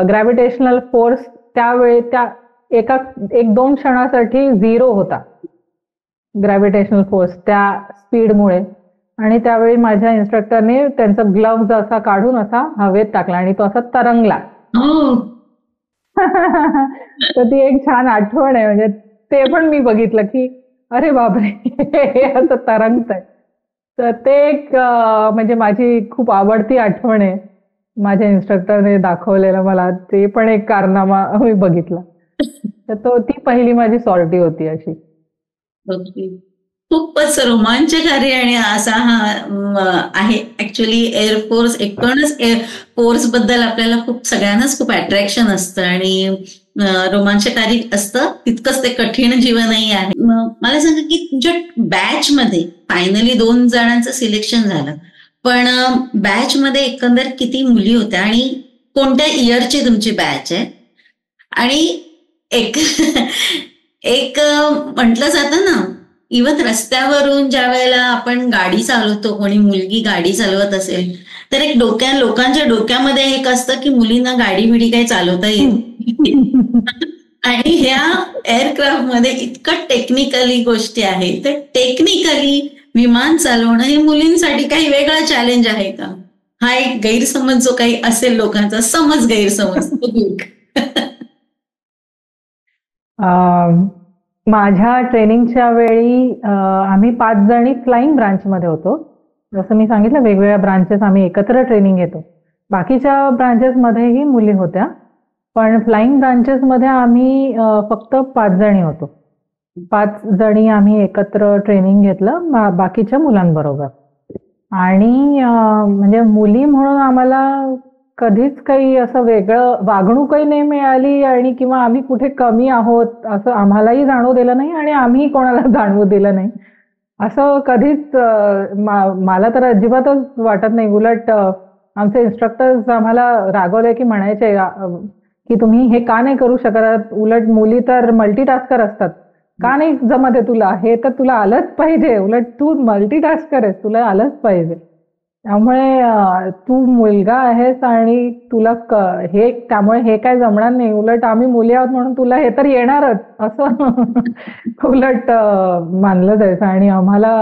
ग्रॅव्हिटेशनल फोर्स त्यावेळी त्या 1-2 क्षणासाठी 0 होता ग्रॅव्हिटेशनल फोर्स त्या स्पीडमुळे. आणि त्यावेळी माझ्या इन्स्ट्रक्टरने त्यांचा ग्लव्ज असा काढून असा हवेत टाकला आणि तो असा तरंगला. तर ती एक छान आठवण आहे. म्हणजे ते पण मी बघितलं की अरे बापरे हे असं तरंगतंय. तर ते एक म्हणजे माझी खूप आवडती आठवण आहे. माझ्या इन्स्ट्रक्टरने दाखवलेलं मला ते पण एक कारनामा मी बघितला. तर ती पहिली माझी सॉर्टी होती अशी. खूपच रोमांचकारी आणि असा हा आहे. ऍक्च्युली एअरफोर्स एकूणच एअरफोर्स बद्दल आपल्याला खूप सगळ्यांनाच खूप अट्रॅक्शन असतं आणि रोमांचकारी असतं तितकंच ते कठीण जीवनही आहे. मला सांगा की तुमच्या बॅच मध्ये फायनली 2 जणांचं सिलेक्शन झालं, पण बॅच मध्ये एकंदर किती मुली होत्या आणि कोणत्या इयरची तुमची बॅच आहे? आणि एक एक म्हटलं जातं ना, इव्हन रस्त्यावरून ज्या वेळेला आपण गाडी चालवतो, कोणी मुलगी गाडी चालवत असेल तर एक लोकांच्या डोक्यामध्ये एक असतं की मुलींना गाडी बिडी काही चालवता येत आणि ह्या एअरक्राफ्ट मध्ये इतकं टेक्निकली गोष्टी आहेत, तर टेक्निकली विमान चालवणं हे मुलींसाठी काही वेगळा चॅलेंज आहे का? हा एक गैरसमज जो काही असेल लोकांचा, गैरसमज तो दूर माझ्या ट्रेनिंगच्या वेळी आम्ही 5 जणी फ्लाइंग ब्रांचमध्ये होतो. जसं मी सांगितलं, वेगवेगळ्या ब्रांचेस आम्ही एकत्र ट्रेनिंग घेतो. बाकीच्या ब्रांचेसमध्येही मुली होत्या, पण फ्लाइंग ब्रांचेसमध्ये आम्ही फक्त 5 जणी होतो. 5 जणी आम्ही एकत्र ट्रेनिंग घेतलं बाकीच्या मुलांबरोबर. आणि म्हणजे मुली म्हणून आम्हाला कधीच काही असं वेगळं वागणूकही नाही मिळाली आणि किंवा आम्ही कुठे कमी आहोत असं आम्हालाही जाणवू दिलं नाही आणि आम्ही कोणाला जाणवू दिलं नाही. असं कधीच मला तर अजिबातच वाटत नाही. उलट आमचे इन्स्ट्रक्टर्स आम्हाला रागवले की म्हणायचे की तुम्ही हे का नाही करू शकत, उलट मुली तर मल्टीटास्कर असतात, का नाही जमत आहे तुला, हे तर तुला आलंच पाहिजे, उलट तू मल्टीटास्कर आहेस, तुला आलंच पाहिजे. त्यामुळे तू मुलगा आहेस आणि तुला हे त्यामुळे हे काय जमणार नाही, उलट आम्ही मुली आहोत म्हणून तुला हे तर येणारच असं उलट मानलं जायचं. आणि आम्हाला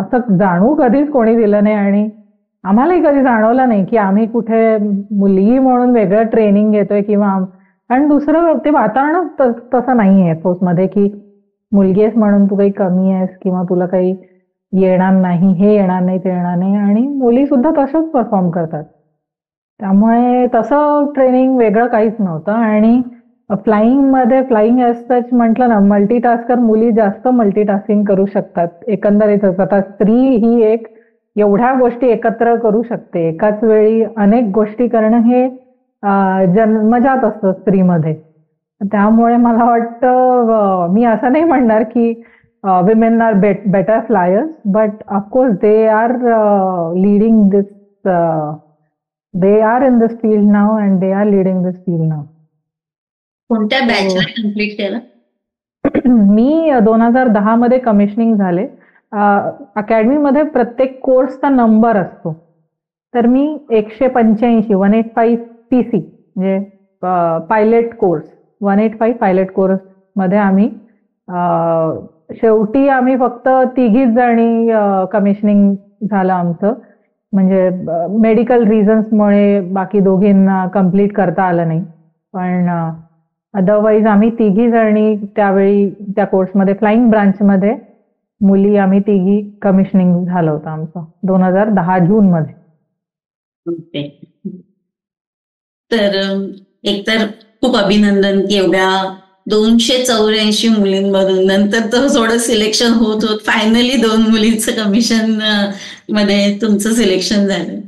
असं जाणवू कधीच कोणी दिलं नाही आणि आम्हालाही कधी जाणवलं नाही की आम्ही कुठे मुलगी म्हणून वेगळं ट्रेनिंग घेतोय किंवा. आणि दुसरं ते वातावरणच तसं नाही आहे एअरफोर्समध्ये की मुलगी आहेस म्हणून तू काही कमी आहेस किंवा तुला काही येणार नाही, हे येणार नाही, ते येणार नाही. आणि मुली सुद्धा तसंच परफॉर्म करतात. त्यामुळे तसं ट्रेनिंग वेगळं काहीच नव्हतं. आणि फ्लाइंग एज सच म्हटलं ना, मल्टीटास्कर मुली जास्त मल्टीटास्किंग करू शकतात एकंदरीतच. आता स्त्री ही एक एवढ्या गोष्टी एकत्र करू शकते, एकाच वेळी अनेक गोष्टी करणं हे जन्मजात असतं स्त्रीमध्ये. त्यामुळे मला वाटतं मी असं नाही म्हणणार की women are better flyers, but of course they are leading this, they are in this field now and they are leading this field now. कोणत्या बॅचला कंप्लीट केलं? मी 2010 मध्ये कमिशनिंग झाले. अकॅडमीमध्ये प्रत्येक कोर्सचा नंबर असतो, तर मी 185 PC म्हणजे पायलट कोर्स 185 पायलट कोर्स मध्ये आम्ही शेवटी आम्ही फक्त 3घीच जणी कमिशनिंग झालं आमचं. म्हणजे मेडिकल रिझन्समुळे बाकी दोघींना कम्प्लीट करता आलं नाही, पण अदरवाईज आम्ही 3घी जणी त्यावेळी त्या कोर्समध्ये फ्लाइंग ब्रांचमध्ये मुली आम्ही 3घी कमिशनिंग झालं होतं आमचं 2010 जून मध्ये. ओके, तर एकतर खूप अभिनंदन की एवढ्या 284 मुलींमधून नंतर तर थोडं सिलेक्शन होत फायनली 2 मुलींचं कमिशन मध्ये तुमचं सिलेक्शन झालं.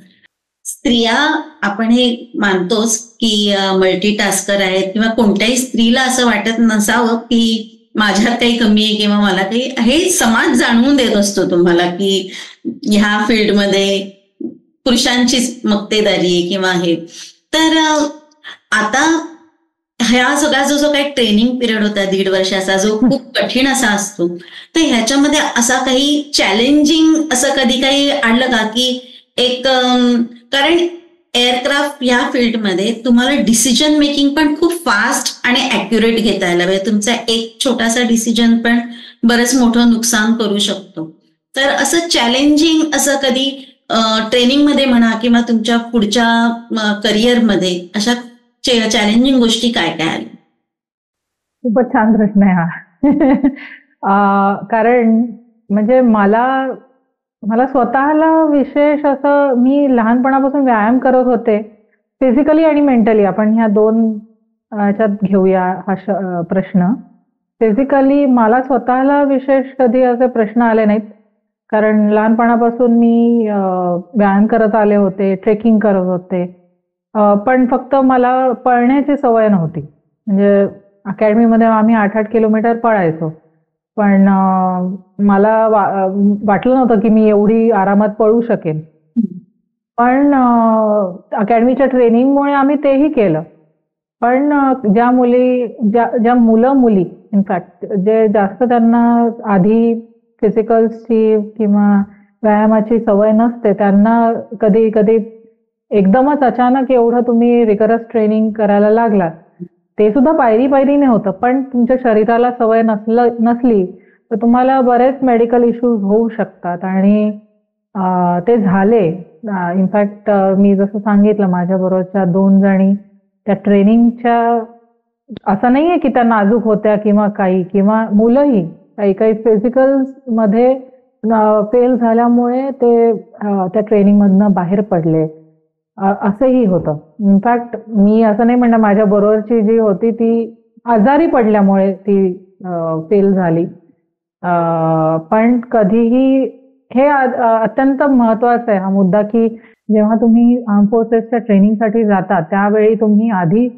स्त्रिया आपण हे मानतोच की मल्टीटास्कर आहेत किंवा कोणत्याही स्त्रीला असं वाटत नसावं की माझ्यात काही कमी आहे किंवा मला काही, हे समाज जाणवून देत असतो तुम्हाला की ह्या फील्डमध्ये पुरुषांचीच मक्तेदारी आहे किंवा हे. तर आता ह्या सगळा जो काही ट्रेनिंग पिरियड होता 1.5 वर्षाचा, जो खूप कठीण असा असतो, तर ह्याच्यामध्ये असा काही चॅलेंजिंग असं कधी काही आणलं का की एक, कारण एअरक्राफ्ट ह्या फील्डमध्ये तुम्हाला डिसिजन मेकिंग पण खूप फास्ट आणि ॲक्युरेट घेता यायला पाहिजे. तुमचा एक छोटासा डिसिजन पण बरंच मोठं नुकसान करू शकतो. तर असं चॅलेंजिंग असं कधी ट्रेनिंग मध्ये म्हणा किंवा तुमच्या पुढच्या करिअरमध्ये अशा चॅलेंजिंग गोष्टी काय काय आल्या? खूपच छान प्रश्न आहे हा. कारण म्हणजे मला स्वतःला विशेष असं, मी लहानपणापासून व्यायाम करत होते फिजिकली आणि मेंटली. आपण ह्या 2 ह्याच्यात घेऊया हा प्रश्न. फिजिकली मला स्वतःला विशेष कधी असे प्रश्न आले नाहीत, कारण लहानपणापासून मी व्यायाम करत आले होते, ट्रेकिंग करत होते. पण फक्त मला पळण्याची सवय नव्हती. म्हणजे अकॅडमीमध्ये आम्ही 8-8 किलोमीटर पळायचो. पण मला वाटलं नव्हतं की मी एवढी आरामात पळू शकेन. पण अकॅडमीच्या ट्रेनिंगमुळे आम्ही तेही केलं. पण ज्या मुलं मुली इनफॅक्ट जे जास्त त्यांना आधी फिजिकलची किंवा व्यायामाची सवय नसते, त्यांना कधी कधी एकदमच अचानक एवढं तुम्ही रिगरस ट्रेनिंग करायला लागलात, ते सुद्धा पायरी पायरीने होतं. पण तुमच्या शरीराला सवय नसली तर तुम्हाला बरेच मेडिकल इश्यूज होऊ शकतात. आणि ते झाले. इनफॅक्ट मी जसं सांगितलं, माझ्या बरोबरच्या 2 जणी त्या ट्रेनिंगच्या, असं नाहीये की त्या नाजूक होत्या किंवा मुलंही काही काही फिजिकल मध्ये फेल झाल्यामुळे ते त्या ट्रेनिंग मधनं बाहेर पडले. असंही होतं. इनफॅक्ट मी असं नाही म्हणणार, माझ्या बरोबरची जी होती ती आजारी पडल्यामुळे ती फेल झाली. पण कधीही हे अत्यंत महत्वाचं आहे हा मुद्दा, की जेव्हा तुम्ही आर्म फोर्सेसच्या ट्रेनिंगसाठी जाता त्यावेळी तुम्ही आधी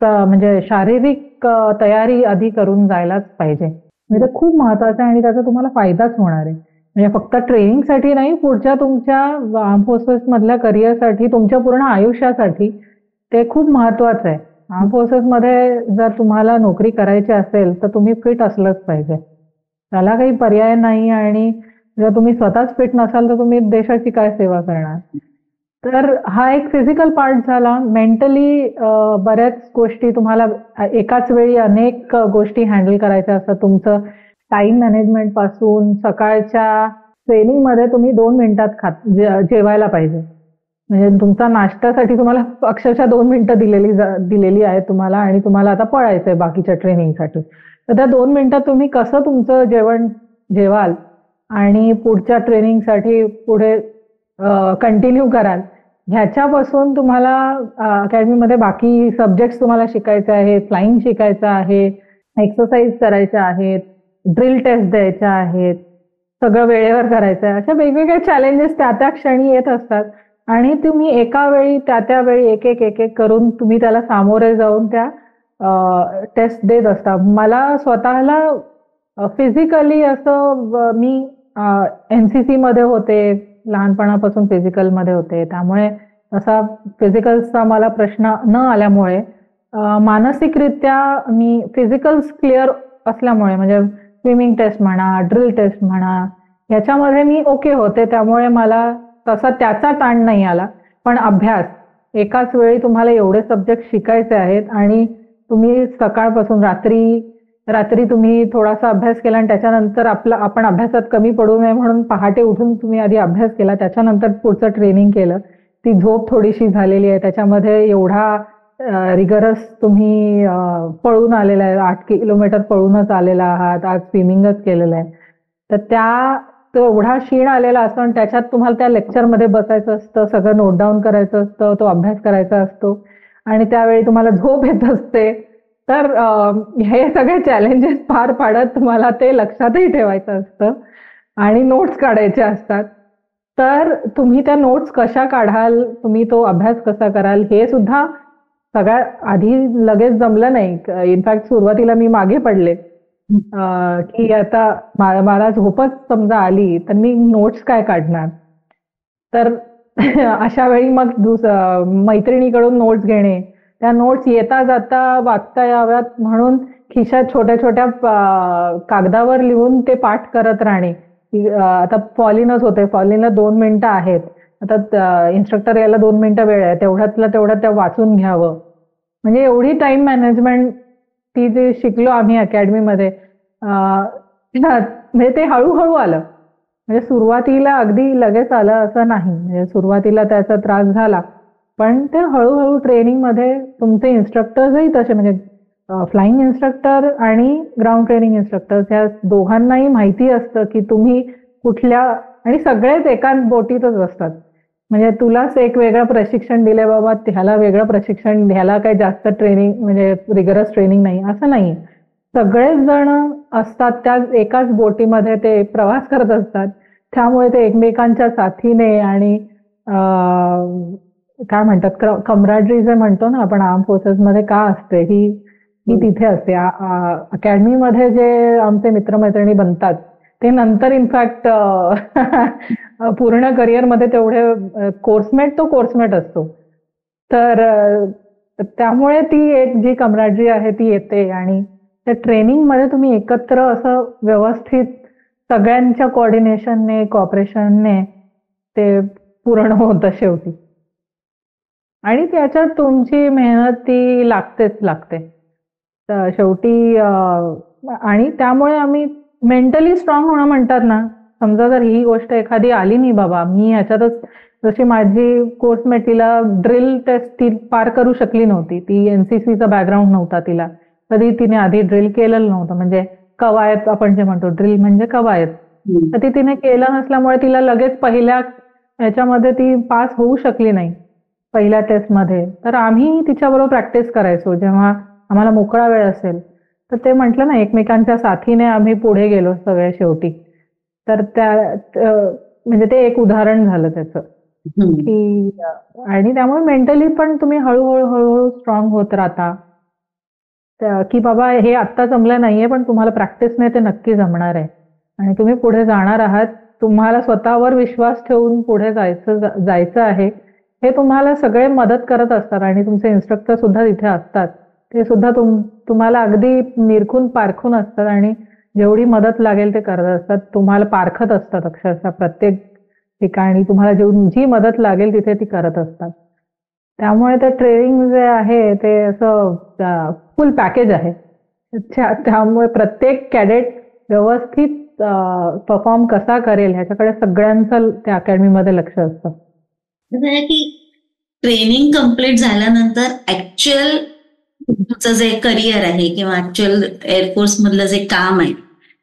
म्हणजे शारीरिक तयारी आधी करून जायलाच पाहिजे. म्हणजे ते खूप महत्वाचं आहे आणि त्याचा तुम्हाला फायदाच होणार आहे. म्हणजे फक्त ट्रेनिंगसाठी नाही, पुढच्या तुमच्या आर्म फोर्सेस मधल्या करिअरसाठी, तुमच्या पूर्ण आयुष्यासाठी ते खूप महत्वाचं आहे. आर्म फोर्सेस मध्ये जर तुम्हाला नोकरी करायची असेल तर तुम्ही फिट असलंच पाहिजे, त्याला काही पर्याय नाही. आणि जर तुम्ही स्वतःच फिट नसाल तर तुम्ही देशाची काय सेवा करणार. तर हा एक फिजिकल पार्ट झाला. मेंटली बऱ्याच गोष्टी तुम्हाला एकाच वेळी अनेक गोष्टी हँडल करायच्या असतात. तुमचं टाइम मॅनेजमेंट पासून सकाळच्या ट्रेनिंग मध्ये तुम्ही 2 मिनिटात जेवायला पाहिजे. म्हणजे तुमचा नाश्त्यासाठी तुम्हाला अक्षरशः 2 मिनिटं दिलेली आहे तुम्हाला, आणि तुम्हाला आता पळायचंय बाकीच्या ट्रेनिंगसाठी. तर त्या 2 मिनिटात तुम्ही कसं तुमचं जेवण जेवाल आणि पुढच्या ट्रेनिंगसाठी पुढे कंटिन्यू कराल, ह्याच्यापासून तुम्हाला अकॅडमीमध्ये बाकी सब्जेक्ट्स तुम्हाला शिकायचे आहेत, फ्लाइंग शिकायचं आहे, एक्सरसाइज करायच्या आहेत, ड्रिल टेस्ट द्यायच्या आहेत, सगळं वेळेवर करायचं आहे. अशा वेगवेगळे चॅलेंजेस त्या क्षणी येत असतात आणि तुम्ही एका वेळी त्या वेळी एक एक करून तुम्ही त्याला सामोरे जाऊन त्या टेस्ट देत असता. मला स्वतःला फिजिकली असं मी NCC मध्ये होते, लहानपणापासून फिजिकल मध्ये होते, त्यामुळे असा फिजिकलचा मला प्रश्न न आल्यामुळे मानसिकरित्या मी फिजिकल्स क्लिअर असल्यामुळे, म्हणजे स्विमिंग टेस्ट म्हणा, ड्रिल टेस्ट म्हणा, ह्याच्यामध्ये मी ओके होते, त्यामुळे मला तसा त्याचा ताण नाही आला. पण अभ्यास, एकाच वेळी तुम्हाला एवढे सब्जेक्ट शिकायचे आहेत आणि तुम्ही सकाळपासून रात्री तुम्ही थोडासा अभ्यास केला आणि त्याच्यानंतर आपण अभ्यासात कमी पडू नये म्हणून पहाटे उठून तुम्ही आधी अभ्यास केला, त्याच्यानंतर पुढचं ट्रेनिंग केलं. ती झोप थोडीशी झालेली आहे, त्याच्यामध्ये एवढा रिगरस तुम्ही पळून आलेला आहे, 8 किलोमीटर पळूनच आलेला आहात, आज स्विमिंगच केलेलं आहे. तर तो एवढा क्षीण आलेला असतो आणि त्याच्यात तुम्हाला त्या लेक्चरमध्ये बसायचं असतं, सगळं नोट डाऊन करायचं असतं, तो अभ्यास करायचा असतो आणि त्यावेळी तुम्हाला झोप येत असते. तर हे सगळे चॅलेंजेस पार पाडत तुम्हाला ते लक्षातही ठेवायचं असतं आणि नोट्स काढायच्या असतात. तर तुम्ही त्या नोट्स कशा काढाल, तुम्ही तो अभ्यास कसा कराल, हे सुद्धा सगळ्यात आधी लगेच जमलं नाही. इनफॅक्ट सुरुवातीला मी मागे पडले की आता मला झोपच समजा आली तर मी नोट्स काय काढणार. तर अशा वेळी मग मैत्रिणीकडून नोट्स घेणे, त्या नोट्स येता जाता वाचता याव्यात म्हणून खिशात छोट्या छोट्या कागदावर लिहून ते पाठ करत राहणे. आता फॉलिनच होते, फॉलिनला 2 मिनिटं आहेत, आता इन्स्ट्रक्टर यायला 2 मिनिटं वेळ आहे, तेवढ्यात त्या वाचून घ्यावं. म्हणजे एवढी टाइम मॅनेजमेंट ती जे शिकलो आम्ही अकॅडमीमध्ये, म्हणजे ते हळूहळू आलं. म्हणजे सुरुवातीला अगदी लगेच आलं असं नाही, म्हणजे सुरुवातीला त्याचा त्रास झाला, पण ते हळूहळू ट्रेनिंगमध्ये तुमचे इन्स्ट्रक्टर्सही तसे, म्हणजे फ्लाइंग इन्स्ट्रक्टर आणि ग्राउंड ट्रेनिंग इन्स्ट्रक्टर त्या दोघांनाही माहिती असतं की तुम्ही कुठल्या, आणि सगळेच एकाच बोटीतच असतात. म्हणजे तुलाच एक वेगळं प्रशिक्षण दिले बाबा, ह्याला वेगळं प्रशिक्षण, ह्याला काही जास्त ट्रेनिंग म्हणजे रिगरस ट्रेनिंग नाही असं नाही. सगळेच जण असतात त्या एकाच बोटीमध्ये, ते प्रवास करत असतात. त्यामुळे ते एकमेकांच्या साथीने आणि काय म्हणतात कमराडरी जे म्हणतो ना आपण आर्म फोर्सेस मध्ये का असते, ही ही तिथे असते. अकॅडमीमध्ये जे आमचे मित्रमैत्रिणी बनतात ते नंतर इनफॅक्ट पूर्ण करिअरमध्ये तेवढे कोर्समेट तो कोर्समेट असतो. तर त्यामुळे ती एक जी कमराडरी आहे ती येते आणि त्या ट्रेनिंगमध्ये तुम्ही एकत्र असं व्यवस्थित सगळ्यांच्या कोऑर्डिनेशनने कॉपरेशनने ते पूर्ण होतं शेवटी. आणि त्याच्यात तुमची मेहनत ती लागतेच लागते शेवटी. आणि त्यामुळे आम्ही मेंटली स्ट्रॉंग होणं म्हणतात ना, समजा जर ही गोष्ट एखादी आली नाही बाबा, मी ह्याच्यातच जशी माझी कोर्समेट तिला ड्रिल टेस्ट ती पार करू शकली नव्हती, ती एनसीसीचा बॅकग्राऊंड नव्हता तिला, कधी तिने आधी ड्रिल केलेलं नव्हतं, म्हणजे कवायत आपण जे म्हणतो ड्रिल म्हणजे कवायत, तर ती तिने केलं नसल्यामुळे तिला लगेच पहिल्या ह्याच्यामध्ये ती पास होऊ शकली नाही पहिल्या टेस्टमध्ये. तर आम्ही तिच्याबरोबर प्रॅक्टिस करायचो जेव्हा आम्हाला मोकळा वेळ असेल. तर ते म्हटलं ना, एकमेकांच्या साथीने आम्ही पुढे गेलो सगळे शेवटी. तर त्या म्हणजे ते एक उदाहरण झालं त्याचं की. आणि त्यामुळे मेंटली पण तुम्ही हळूहळू हळूहळू स्ट्रॉंग होत राहता की बाबा हे आत्ता जमलं नाहीये पण तुम्हाला प्रॅक्टिसने ते नक्की जमणार आहे आणि तुम्ही पुढे जाणार आहात. तुम्हाला स्वतःवर विश्वास ठेवून पुढे जायचं आहे. हे तुम्हाला सगळे मदत करत असतात आणि तुमचे इन्स्ट्रक्टर सुद्धा तिथे असतात. ते सुद्धा तुम्हाला अगदी निरखून पारखून असतात आणि जेवढी मदत लागेल ते करत असतात. तुम्हाला पारखत असतात अक्षरशः प्रत्येक ठिकाणी. तुम्हाला जी मदत लागेल तिथे ती करत असतात. त्यामुळे ते ट्रेनिंग जे आहे ते असं फुल पॅकेज आहे. त्यामुळे प्रत्येक कॅडेट व्यवस्थित परफॉर्म कसा करेल ह्याच्याकडे सगळ्यांचं त्या अकॅडमीमध्ये लक्ष असतं. की ट्रेनिंग कम्प्लीट झाल्यानंतर ऍक्च्युअल तुमचं जे करिअर आहे किंवा ऍक्च्युअल एअरफोर्स मधलं जे काम आहे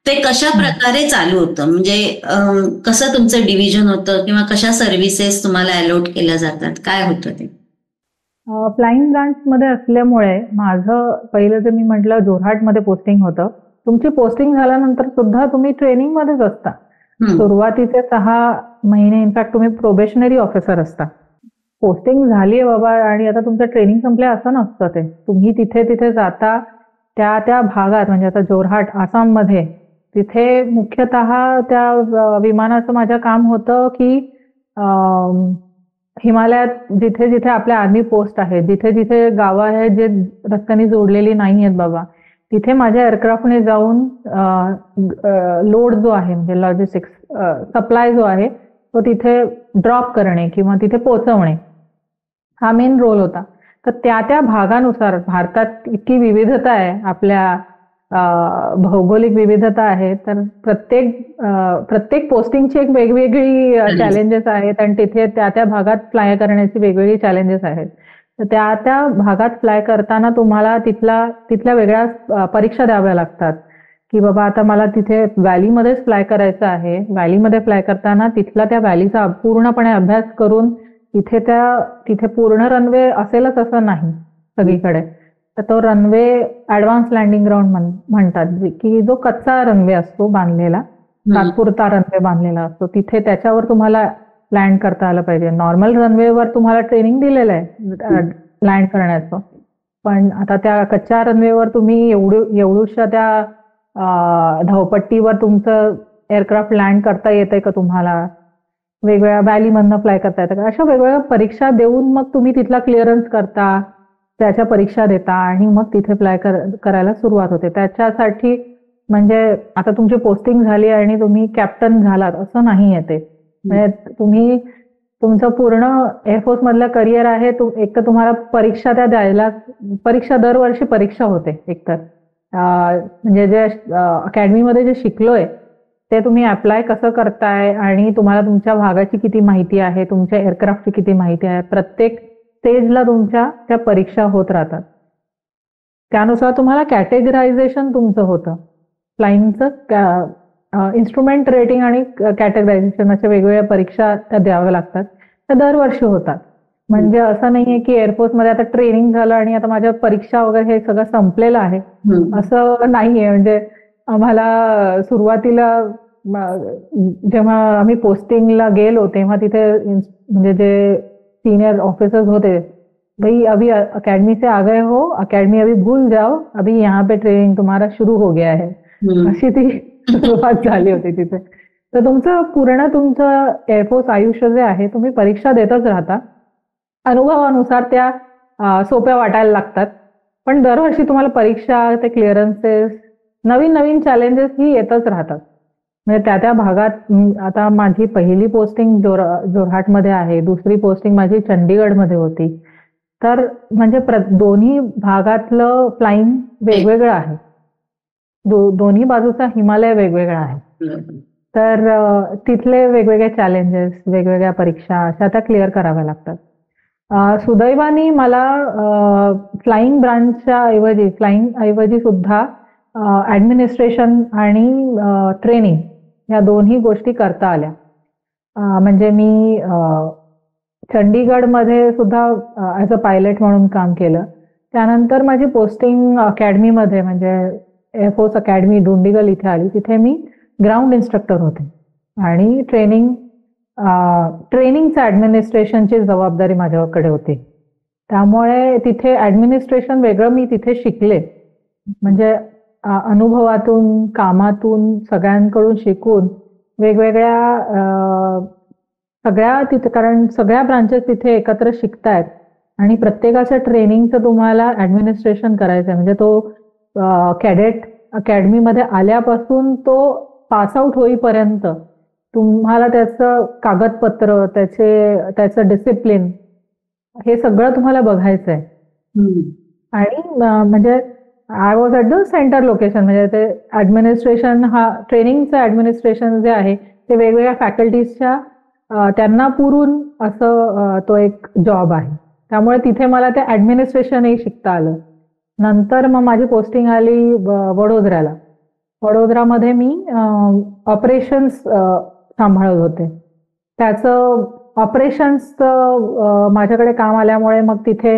ते कशा प्रकारे चालू होतं, म्हणजे कसं तुमचं डिव्हिजन होतं किंवा कशा सर्व्हिसेस तुम्हाला अलॉट केल्या जातात, काय होतं ते? फ्लाइंग ब्रांच मध्ये असल्यामुळे माझं पहिलं जे मी म्हटलं जोरहाटमध्ये पोस्टिंग होतं. तुमची पोस्टिंग झाल्यानंतर सुद्धा तुम्ही ट्रेनिंग मध्येच असता. सुरुवातीचे 6 महिने इनफॅक्ट तुम्ही प्रोबेशनरी ऑफिसर असता. पोस्टिंग झालीये बाबा आणि आता तुमचं ट्रेनिंग संपलंय असं नसतं ते. तुम्ही तिथे जाता त्या भागात, म्हणजे आता जोरहाट आसाममध्ये तिथे मुख्यतः त्या विमानाचं माझं काम होतं की हिमालयात जिथे जिथे आपल्या आर्मी पोस्ट आहेत, जिथे जिथे गावं आहेत जे रस्त्याने जोडलेली नाही आहेत बाबा, तिथे माझ्या एअरक्राफ्टने जाऊन लोड जो आहे म्हणजे लॉजिस्टिक्स सप्लाय जो आहे तो तिथे ड्रॉप करणे किंवा तिथे पोहोचवणे हा मेन रोल होता. तर त्या भागानुसार भारतात इतकी विविधता आहे, आपल्या भौगोलिक विविधता आहे, तर प्रत्येक पोस्टिंगची एक वेगवेगळी चॅलेंजेस आहेत आणि तिथे त्या भागात फ्लाय करण्याची वेगवेगळी चॅलेंजेस आहेत. तर त्या भागात फ्लाय करताना तुम्हाला तिथल्या वेगळ्या परीक्षा द्याव्या लागतात की बाबा आता मला तिथे व्हॅलीमध्येच फ्लाय करायचं आहे. व्हॅलीमध्ये फ्लाय करताना तिथला त्या व्हॅलीचा पूर्णपणे अभ्यास करून तिथे पूर्ण रनवे असेलच असं नाही सगळीकडे. तर तो रनवे ऍडव्हान्स लँडिंग ग्राउंड म्हणतात की जो कच्चा रनवे असतो बांधलेला, तात्पुरता रनवे बांधलेला असतो, तिथे त्याच्यावर तुम्हाला लँड करता आलं पाहिजे. नॉर्मल रनवेवर तुम्हाला ट्रेनिंग दिलेलं आहे लँड करण्याचं, पण आता त्या कच्च्या रनवेवर तुम्ही एवढूशा त्या धावपट्टीवर तुमचं एअरक्राफ्ट लँड करता येतंय का तुम्हाला, वेगवेगळ्या व्हॅलीमधनं फ्लाय करता येतं का, अशा वेगवेगळ्या परीक्षा देऊन मग तुम्ही तिथला क्लिअरन्स करता, त्याच्या परीक्षा देता आणि मग तिथे फ्लाय करायला सुरुवात होते. त्याच्यासाठी म्हणजे आता तुमची पोस्टिंग झाली आणि तुम्ही कॅप्टन झालात असं नाही येते. म्हणजे तुम्ही तुमचं पूर्ण एअरफोर्स मधलं करिअर आहे. एक तर तुम्हाला परीक्षा परीक्षा दरवर्षी परीक्षा होते. एकतर म्हणजे जे अकॅडमीमध्ये जे शिकलोय ते तुम्ही अप्लाय कसं करताय आणि तुम्हाला तुमच्या भागाची किती माहिती आहे, तुमच्या एअरक्राफ्टची किती माहिती आहे, प्रत्येक स्टेजला तुमच्या त्या परीक्षा होत राहतात. त्यानुसार तुम्हाला कॅटेगरायझेशन तुमचं होतं. फ्लाइंगचं इन्स्ट्रुमेंट रेटिंग आणि कॅटेगरायझेशन अशा वेगवेगळ्या परीक्षा त्या द्याव्या लागतात. त्या दरवर्षी होतात. म्हणजे असं नाहीये की एअरफोर्समध्ये आता ट्रेनिंग झालं आणि आता माझ्या परीक्षा वगैरे हे सगळं संपलेलं आहे असं नाहीये. म्हणजे आम्हाला सुरुवातीला जेव्हा आम्ही पोस्टिंगला गेलो तेव्हा तिथे म्हणजे जे सिनियर ऑफिसर्स होते भाई अभी अकेडमी से आ गए हो, अकेडमी अभी भूल जाओ, अभी यहाँ पे ट्रेनिंग तुम्हारा सुरू हो गया है, अशी ती सुरुवात झाली होती तिथे. तर तुमचं एअरफोर्स आयुष्य जे आहे तुम्ही परीक्षा देतच राहता. अनुभवानुसार त्या सोप्या वाटायला लागतात, पण दरवर्षी तुम्हाला परीक्षा, ते क्लिअरन्सेस, नवीन नवीन चॅलेंजेस ही येतच राहतात. म्हणजे त्या भागात आता माझी पहिली पोस्टिंग जोरहाटमध्ये आहे, दुसरी पोस्टिंग माझी चंडीगडमध्ये होती. तर म्हणजे दोन्ही भागातलं फ्लाइंग वेगवेगळं आहे. दोन्ही बाजूचा हिमालय वेगवेगळा आहे. तर तिथले वेगवेगळे चॅलेंजेस, वेगवेगळ्या परीक्षा अशा त्या क्लिअर कराव्या लागतात. सुदैवाने मला फ्लाइंग ऐवजी सुद्धा ऍडमिनिस्ट्रेशन आणि ट्रेनिंग या दोन्ही गोष्टी करता आल्या. म्हणजे मी चंडीगडमध्ये सुद्धा ऍज अ पायलट म्हणून काम केलं. त्यानंतर माझी पोस्टिंग अकॅडमीमध्ये म्हणजे एअरफोर्स अकॅडमी डुंडिगल इथे आली. तिथे मी ग्राउंड इन्स्ट्रक्टर होते आणि ट्रेनिंगचं ऍडमिनिस्ट्रेशनची जबाबदारी माझ्याकडे होती. त्यामुळे तिथे ऍडमिनिस्ट्रेशन वेगळं मी तिथे शिकले. म्हणजे अनुभवातून, कामातून, सगळ्यांकडून शिकून सगळ्या तिथे, कारण सगळ्या ब्रांचेस तिथे एकत्र शिकतायत आणि प्रत्येकाच्या ट्रेनिंगचं तुम्हाला ऍडमिनिस्ट्रेशन करायचं. म्हणजे तो कॅडेट अकॅडमीमध्ये आल्यापासून तो पास आउट होईपर्यंत तुम्हाला त्याचं कागदपत्र, त्याचं डिसिप्लिन हे सगळं तुम्हाला बघायचं आहे. आणि म्हणजे I was at the centre location. म्हणजे ते ऍडमिनिस्ट्रेशन, ट्रेनिंगचं ऍडमिनिस्ट्रेशन जे आहे ते वेगवेगळ्या फॅकल्टीजच्या त्यांना पुरून असं तो एक जॉब आहे. त्यामुळे तिथे मला ते ऍडमिनिस्ट्रेशनही शिकता आलं. नंतर मग माझी पोस्टिंग आली वडोदऱ्याला. वडोदरामध्ये मी ऑपरेशन्स सांभाळत होते. त्याचं ऑपरेशन्सचं माझ्याकडे काम आल्यामुळे मग तिथे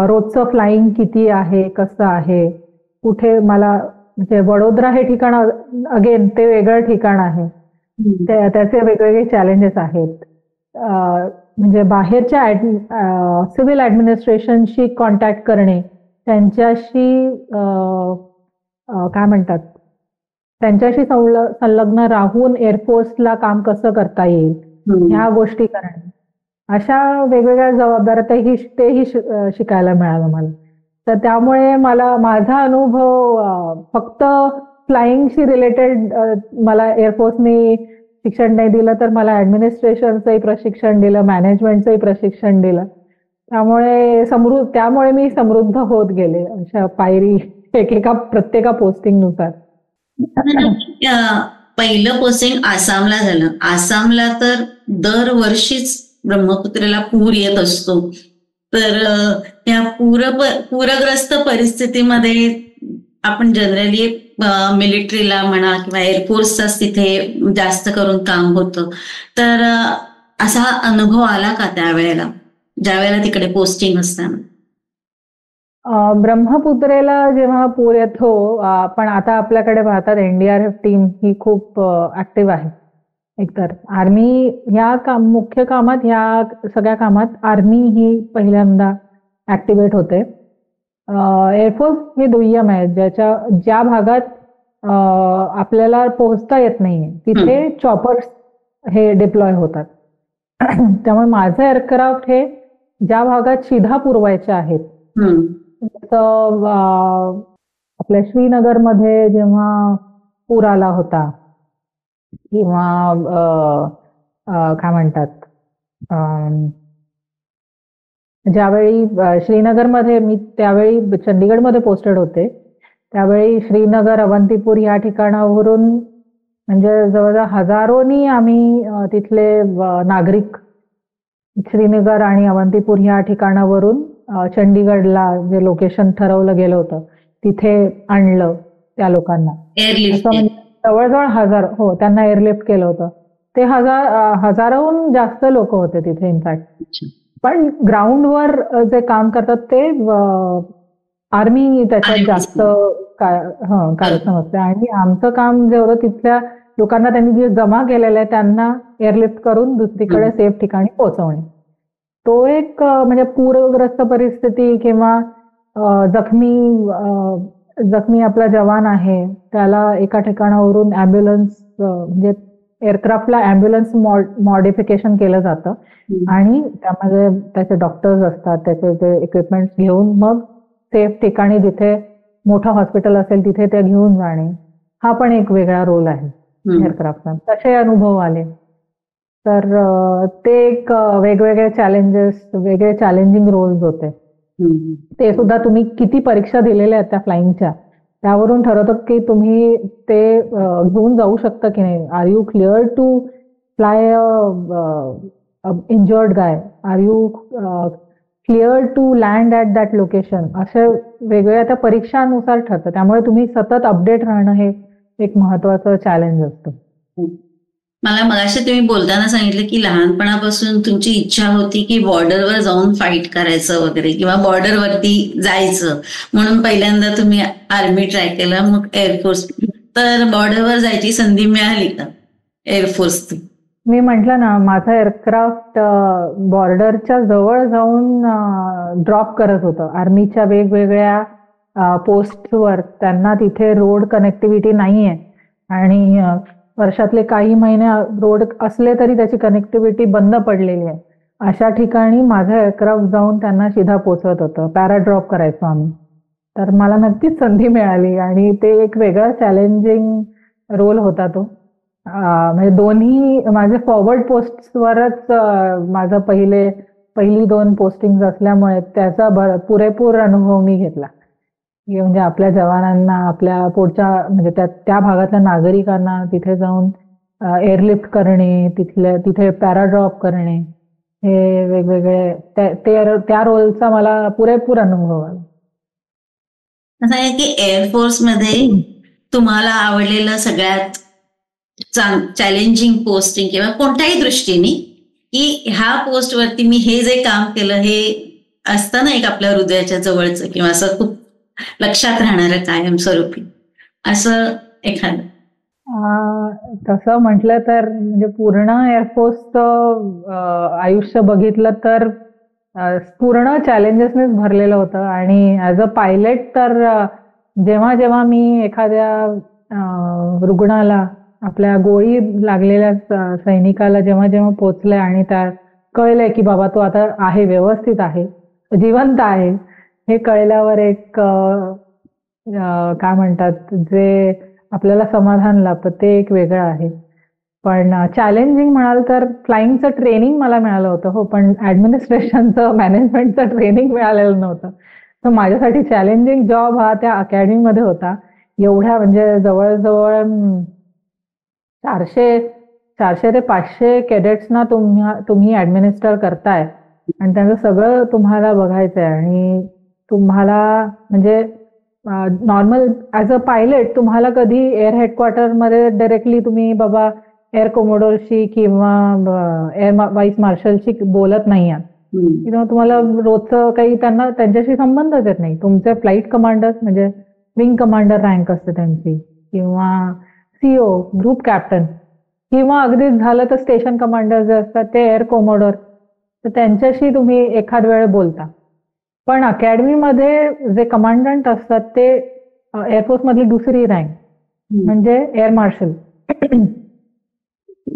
रोजचं फ्लाइंग किती आहे, कसं आहे, कुठे मला, म्हणजे वडोदरा हे ठिकाण अगेन ते वेगळं ठिकाण आहे. त्याचे वेगवेगळे चॅलेंजेस आहेत. म्हणजे बाहेरच्या सिव्हिल ऍडमिनिस्ट्रेशनशी कॉन्टॅक्ट करणे, त्यांच्याशी काय म्हणतात, त्यांच्याशी संलग्न राहून एअरफोर्सला काम कसं करता येईल ह्या गोष्टी करणे, अशा वेगवेगळ्या जबाबदाऱ्या तेही शिकायला मिळालं मला. तर त्यामुळे माझा अनुभव फक्त फ्लाइंगशी रिलेटेड मला एअरफोर्सने शिक्षण नाही दिलं, तर मला ऍडमिनिस्ट्रेशनचंही प्रशिक्षण दिलं, मॅनेजमेंटचंही प्रशिक्षण दिलं. त्यामुळे मी समृद्ध होत गेले अशा पायरी प्रत्येका पोस्टिंगनुसार. पहिलं पोस्टिंग आसामला झालं. आसामला तर दरवर्षीच ब्रह्मपुत्रेला पूर येत असतो. तर या पूरग्रस्त परिस्थितीमध्ये आपण जनरली मिलिटरीला म्हणा किंवा एअरफोर्सचाच तिथे जास्त करून काम होतं. तर असा अनुभव आला का त्यावेळेला, ज्यावेळेला तिकडे पोस्टिंग असताना? ब्रह्मपुत्रेला जेव्हा पूर येतो, पण आता आपल्याकडे भारतात एनडीआरएफ टीम ही खूप ऍक्टिव्ह आहे. एकतर आर्मी ह्या मुख्य कामात, ह्या सगळ्या कामात आर्मी ही पहिल्यांदा ऍक्टिव्हेट होते. एअरफोर्स हे दुय्यम आहे. ज्या भागात आपल्याला पोहोचता येत नाहीये तिथे चॉपर्स हे डिप्लॉय होतात. त्यामुळे माझं एअरक्राफ्ट हे ज्या भागात शिधा पुरवायचे आहेत, जसं आपल्या श्रीनगरमध्ये जेव्हा पूर आला होता, किंवा काय म्हणतात, ज्यावेळी श्रीनगरमध्ये, मी त्यावेळी चंडीगडमध्ये पोस्टेड होते, त्यावेळी श्रीनगर, अवंतीपूर या ठिकाणावरून म्हणजे जवळजवळ हजारोनी आम्ही तिथले नागरिक श्रीनगर आणि अवंतीपूर या ठिकाणावरून चंडीगडला जे लोकेशन ठरवलं गेलं होतं तिथे आणलं त्या लोकांना. असं म्हणजे जवळजवळ त्यांना एअरलिफ्ट केलं होतं. ते हजाराहून जास्त लोक होते तिथे इनफॅक्ट. पण ग्राउंडवर जे काम करतात ते आर्मी त्याच्यात जास्त कार्यक्षम असते. आणि आमचं काम जे होतं तिथल्या लोकांना त्यांनी जे जमा केलेलं आहे त्यांना एअरलिफ्ट करून दुसरीकडे सेफ ठिकाणी पोहोचवणे. तो एक म्हणजे पूरग्रस्त परिस्थिती किंवा जखमी आपला जवान आहे त्याला एका ठिकाणावरून ॲम्ब्युलन्स म्हणजे एअरक्राफ्टला ॲम्ब्युलन्स मॉडिफिकेशन केलं जातं आणि त्यामध्ये त्याचे डॉक्टर्स असतात, त्याचे जे इक्विपमेंट्स घेऊन मग सेफ ठिकाणी जिथे मोठं हॉस्पिटल असेल तिथे ते घेऊन जाणे, हा पण एक वेगळा रोल आहे एअरक्राफ्टचा. तसे अनुभव आले. तर ते एक वेगवेगळे वेगळे चॅलेंजिंग रोल्स होते. ते सुद्धा तुम्ही किती परीक्षा दिलेल्या आहेत त्या फ्लाइंगच्या त्यावरून ठरवतं की तुम्ही ते घेऊन जाऊ शकता की नाही. Are you clear to fly injured guy, are you clear to land at that location, अशा वेगवेगळ्या त्या परीक्षानुसार ठरतं. त्यामुळे तुम्ही सतत अपडेट राहणं हे एक महत्वाचं चॅलेंज असतं. मला मगाशी तुम्ही बोलताना सांगितलं की लहानपणापासून तुमची इच्छा होती की बॉर्डरवर जाऊन फाईट करायचं वगैरे किंवा बॉर्डरवरती जायचं, म्हणून पहिल्यांदा तुम्ही आर्मी ट्राय केलं, मग एअरफोर्स. तर बॉर्डरवर जायची संधी मिळाली का एअरफोर्सची? मी म्हटलं ना, माझं एअरक्राफ्ट बॉर्डरच्या जवळ जाऊन ड्रॉप करत होतं. आर्मीच्या वेगवेगळ्या पोस्टवर त्यांना तिथे रोड कनेक्टिव्हिटी नाहीये आणि वर्षातले काही महिने रोड असले तरी त्याची कनेक्टिव्हिटी बंद पडलेली आहे. अशा ठिकाणी माझं एअरक्राफ्ट जाऊन त्यांना सीधा पोचवत होतं. पॅराड्रॉप करायचो आम्ही. तर मला नक्कीच संधी मिळाली आणि ते एक वेगळा चॅलेंजिंग रोल होता तो. म्हणजे दोन्ही माझे फॉरवर्ड पोस्टवरच माझं पहिली 2 पोस्टिंग असल्यामुळे त्याचा पुरेपूर अनुभव मी घेतला. म्हणजे आपल्या जवानांना, आपल्या पुढच्या म्हणजे त्या भागातल्या नागरिकांना तिथे जाऊन एअरलिफ्ट करणे, तिथे पॅराड्रॉप करणे, हे वेगवेगळे त्या रोलचा मला पुरेपूर अनुभव आला. असं आहे की एअरफोर्स मध्ये तुम्हाला आवडलेलं सगळ्यात चॅलेंजिंग पोस्टिंग किंवा कोणत्याही दृष्टीने की ह्या पोस्टवरती मी हे जे काम केलं हे असतं ना, एक आपल्या हृदयाच्या जवळचं किंवा असं खूप लक्षात राहणारं कायमस्वरूपी असं एखादं? तसं म्हटलं तर म्हणजे पूर्ण एअरफोर्सचं आयुष्य बघितलं तर पूर्ण चॅलेंजेसनेच भरलेलं होतं. आणि ॲज अ पायलट तर जेव्हा जेव्हा मी एखाद्या रुग्णाला, आपल्या गोळी लागलेल्या सैनिकाला जेव्हा जेव्हा पोचले आणि त्या कळलंय की बाबा तो आता आहे, व्यवस्थित आहे, जिवंत आहे, हे कळल्यावर एक काय म्हणतात, जे आपल्याला समाधान लाभतं ते एक वेगळं आहे. पण चॅलेंजिंग म्हणाल तर फ्लाइंगचं ट्रेनिंग मला मिळालं होतं, हो, पण ॲडमिनिस्ट्रेशनचं, मॅनेजमेंटचं ट्रेनिंग मिळालेलं नव्हतं. तर माझ्यासाठी चॅलेंजिंग जॉब हा त्या अकॅडमीमध्ये होता. एवढ्या म्हणजे जवळजवळ 400 ते 500 कॅडेट्सना तुम्ही ॲडमिनिस्टर करताय आणि त्यांचं सगळं तुम्हाला बघायचं आहे. आणि तुम्हाला म्हणजे नॉर्मल ॲज अ पायलट तुम्हाला कधी एअर हेडक्वार्टरमध्ये डायरेक्टली तुम्ही बाबा एअर कोमोडोरशी किंवा एअर व्हाईस मार्शलशी बोलत नाही आहात किंवा तुम्हाला रोजचं काही त्यांच्याशी संबंधच येत नाही. तुमचे फ्लाईट कमांडर्स म्हणजे विंग कमांडर रँक असते त्यांची, किंवा सीओ, ग्रुप कॅप्टन, किंवा अगदीच झालं तर स्टेशन कमांडर जे असतात ते एअर कोमोडोर, तर त्यांच्याशी तुम्ही एखाद वेळ बोलता. पण अकॅडमीमध्ये जे कमांडंट असतात ते एअरफोर्स मधली दुसरी रँक म्हणजे एअर मार्शल,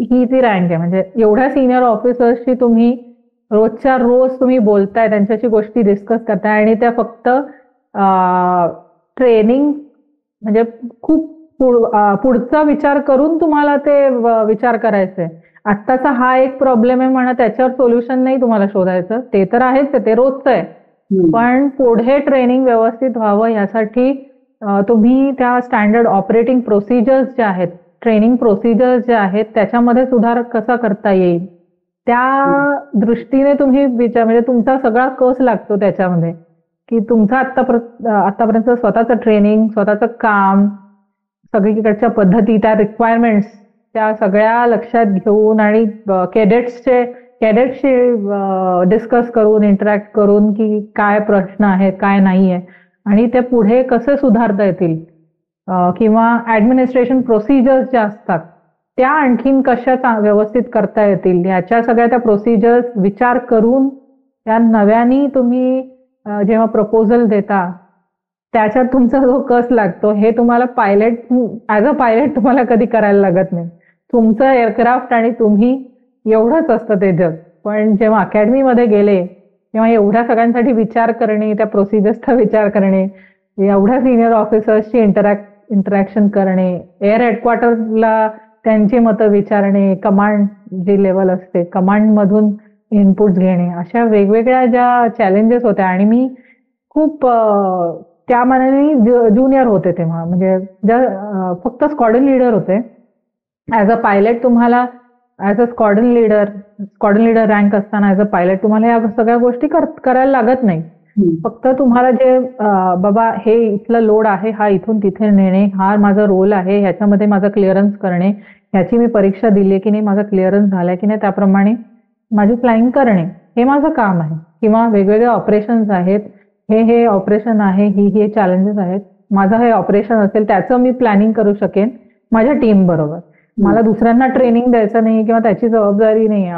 ही ती रँक आहे. म्हणजे एवढ्या सिनियर ऑफिसर्सशी तुम्ही रोजच्या रोज तुम्ही बोलताय, त्यांच्याशी गोष्टी डिस्कस करताय आणि त्या फक्त ट्रेनिंग म्हणजे खूप पुढचा विचार करून तुम्हाला ते विचार करायचंय. आत्ताचा हा एक प्रॉब्लेम आहे म्हणा, त्याच्यावर सोल्युशन नाही तुम्हाला शोधायचं, ते तर आहेच, ते रोजचं आहे. पण पुढे ट्रेनिंग व्यवस्थित व्हावं यासाठी तुम्ही त्या स्टँडर्ड ऑपरेटिंग प्रोसिजर्स ज्या आहेत, ट्रेनिंग प्रोसिजर्स ज्या आहेत, त्याच्यामध्ये सुधार कसा करता येईल त्या दृष्टीने तुम्ही म्हणजे तुमचा सगळा कस लागतो त्याच्यामध्ये, की तुमचं आतापर्यंत स्वतःचं ट्रेनिंग, स्वतःचं काम, सगळीकडच्या पद्धती, त्या रिक्वायरमेंट्स, त्या सगळ्या लक्षात घेऊन आणि कॅडेट्सशी डिस्कस करून, इंटरॅक्ट करून की काय प्रश्न आहेत, काय नाही आहे आणि ते पुढे कसे सुधारता येतील, किंवा ऍडमिनिस्ट्रेशन प्रोसिजर्स ज्या असतात त्या आणखीन कशा व्यवस्थित करता येतील, ह्याच्या सगळ्या त्या प्रोसिजर्स विचार करून त्या नव्याने तुम्ही जेव्हा प्रपोजल देता त्याच्यात तुमचा जो कस लागतो हे तुम्हाला पायलट ऍज अ पायलट तुम्हाला कधी करायला लागत नाही. तुमचं एअरक्राफ्ट आणि तुम्ही एवढंच असतं ते जग. पण जेव्हा अकॅडमीमध्ये गेले तेव्हा एवढ्या सगळ्यांसाठी विचार करणे, त्या प्रोसिजर्सचा विचार करणे, एवढ्या सिनियर ऑफिसर्सची इंटरॅक्शन करणे, एअर हेडक्वार्टरला त्यांची मतं विचारणे, कमांड जी लेवल असते कमांडमधून इनपुट्स घेणे, अशा वेगवेगळ्या ज्या चॅलेंजेस होत्या. आणि मी खूप त्या मानाने ज्युनियर होते तेव्हा, म्हणजे फक्त स्क्वॉड्रन लीडर होते. ऍज अ पायलट तुम्हाला as a squadron leader rank असताना ऍज अ पायलट तुम्हाला या सगळ्या गोष्टी करायला लागत नाही. फक्त तुम्हाला जे बाबा हे इथलं लोड आहे, हा इथून तिथे नेणे, हा माझा रोल आहे, ह्याच्यामध्ये माझा क्लिअरन्स करणे, ह्याची मी परीक्षा दिली की नाही, माझा क्लिअरन्स झालाय की नाही, त्याप्रमाणे माझी फ्लाइंग करणे, हे माझं काम आहे. किंवा वेगवेगळे ऑपरेशन्स आहेत, हे ऑपरेशन आहे, हे चॅलेंजेस आहेत, माझं हे ऑपरेशन असेल त्याचं मी प्लॅनिंग करू शकेन माझ्या टीम बरोबर. मला दुसऱ्यांना ट्रेनिंग द्यायचं नाही किंवा त्याची जबाबदारी नाही,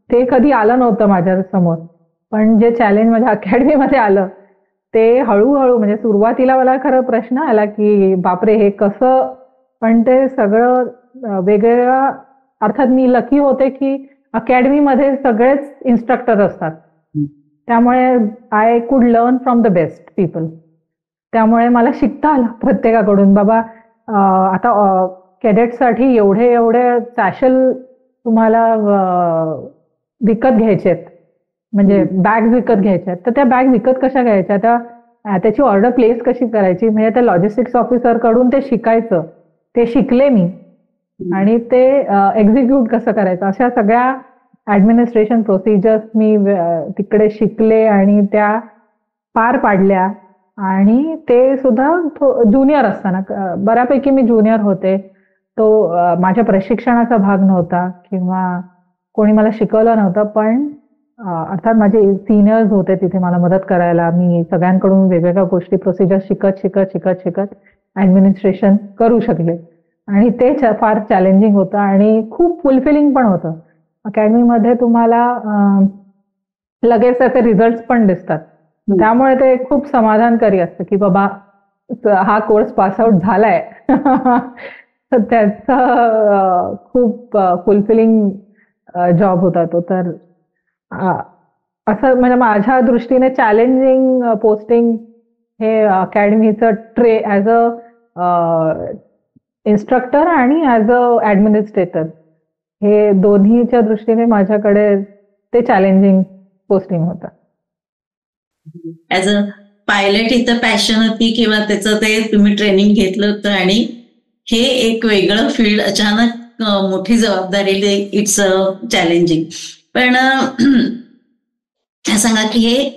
ते कधी आलं नव्हतं माझ्या समोर. पण जे चॅलेंज माझ्या अकॅडमीमध्ये आलं ते हळूहळू, म्हणजे सुरुवातीला मला खरं प्रश्न आला की बापरे हे कसं, पण ते सगळं वेगवेगळ्या अर्थात मी लकी होते की अकॅडमीमध्ये सगळेच इन्स्ट्रक्टर असतात, त्यामुळे I could learn from the best people. त्यामुळे मला शिकता आलं प्रत्येकाकडून. बाबा आता कॅडेटसाठी एवढे सॅशल तुम्हाला विकत घ्यायचेत, म्हणजे बॅग विकत घ्यायच्या, तर त्या बॅग विकत कशा घ्यायच्या, त्याची ऑर्डर प्लेस कशी करायची, म्हणजे त्या लॉजिस्टिक्स ऑफिसर कडून ते शिकायचं, ते शिकले मी. आणि ते एक्झिक्यूट कसं करायचं, अशा सगळ्या ऍडमिनिस्ट्रेशन प्रोसिजर्स मी तिकडे शिकले आणि त्या पार पाडल्या. आणि ते सुद्धा ज्युनियर असताना, बऱ्यापैकी मी ज्युनियर होते, तो माझ्या प्रशिक्षणाचा भाग नव्हता किंवा कोणी मला शिकवलं नव्हतं, पण अर्थात माझे सिनियर्स होते तिथे मला मदत करायला. मी सगळ्यांकडून वेगवेगळ्या गोष्टी प्रोसिजर शिकत ऍडमिनिस्ट्रेशन करू शकले. आणि ते फार चॅलेंजिंग होतं आणि खूप फुलफिलिंग पण होतं. अकॅडमीमध्ये तुम्हाला लगेच त्याचे रिझल्ट पण दिसतात, त्यामुळे ते खूप समाधानकारी असतं की बाबा हा कोर्स पासआउट झालाय. तर त्याचा खूप फुलफिलिंग जॉब होता तो. तर असं म्हणजे माझ्या दृष्टीने चॅलेंजिंग पोस्टिंग हे अकॅडमीचं ऍज अ इन्स्ट्रक्टर आणि ऍज अ ऍडमिनिस्ट्रेटर, हे दोन्हीच्या दृष्टीने माझ्याकडे ते चॅलेंजिंग पोस्टिंग होतं. ऍज अ पायलट इथं पॅशन होती किंवा त्याचं ते तुम्ही ट्रेनिंग घेतलं होतं आणि हे एक वेगळं फील्ड, अचानक मोठी जबाबदारी, इट्स चॅलेंजिंग. पण सांगा की हे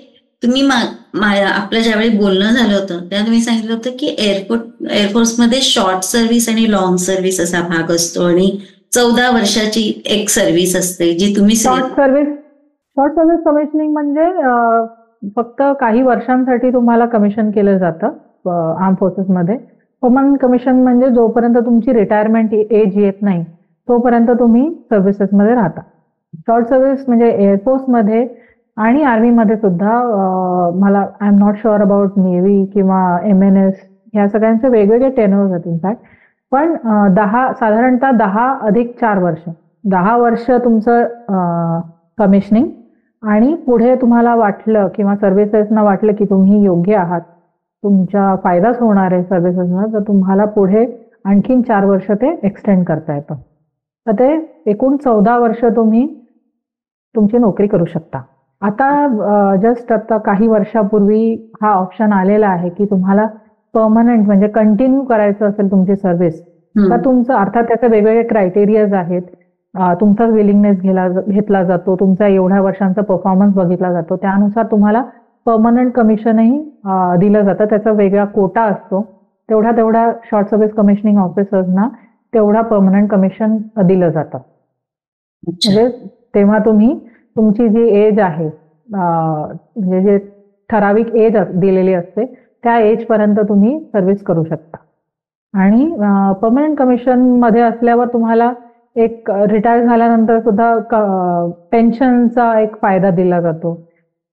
तुम्ही आपलं ज्यावेळी बोलणं झालं होतं तेव्हा तुम्ही सांगितलं होतं की एअरफोर्समध्ये शॉर्ट सर्व्हिस आणि लॉंग सर्व्हिस असा भाग असतो आणि 14 वर्षाची एक सर्व्हिस असते जी तुम्ही शॉर्ट सर्व्हिस कमिशनिंग म्हणजे फक्त काही वर्षांसाठी तुम्हाला कमिशन केलं जातं आर्म फोर्सेसमध्ये. परमनंट कमिशन म्हणजे जोपर्यंत तुमची रिटायरमेंट एज येत नाही तोपर्यंत तुम्ही सर्व्हिसेसमध्ये राहता. शॉर्ट सर्व्हिस म्हणजे एअरफोर्समध्ये आणि आर्मीमध्ये सुद्धा मला I am not sure about navy किंवा MNS ह्या सगळ्यांचे वेगवेगळे टेनर्स आहेत इनफॅक्ट. पण साधारणतः 10+4 वर्ष 10 वर्ष तुमचं कमिशनिंग, आणि पुढे तुम्हाला वाटलं किंवा सर्व्हिसेसना वाटलं की तुम्ही योग्य आहात, तुमचा फायदाच होणार आहे सर्व्हिसेसना, तर तुम्हाला पुढे आणखीन 4 वर्ष ते एक्सटेंड करता येतं. तर ते एकूण 14 वर्ष तुम्ही तुमची नोकरी करू शकता. आता काही वर्षापूर्वी हा ऑप्शन आलेला आहे की तुम्हाला परमनंट म्हणजे कंटिन्यू करायचं असेल तुमची सर्व्हिस, तर तुमचं अर्थात त्याचे वेगवेगळे क्रायटेरियाज आहेत. तुमचा विलिंगनेस घेतला जातो, तुमचा एवढ्या वर्षांचा परफॉर्मन्स बघितला जातो, त्यानुसार तुम्हाला परमनंट कमिशनही दिलं जातं. त्याचा वेगळा कोटा असतो, तेवढ्या शॉर्ट सर्व्हिस कमिशनिंग ऑफिसर्सना तेवढा परमनंट कमिशन दिलं जातं. म्हणजे तेव्हा तुमची जी एज आहे, म्हणजे जे ठराविक एज दिलेली असते त्या एज पर्यंत तुम्ही सर्व्हिस करू शकता. आणि परमनंट कमिशन मध्ये असल्यावर तुम्हाला एक रिटायर झाल्यानंतर सुद्धा पेन्शनचा एक फायदा दिला जातो.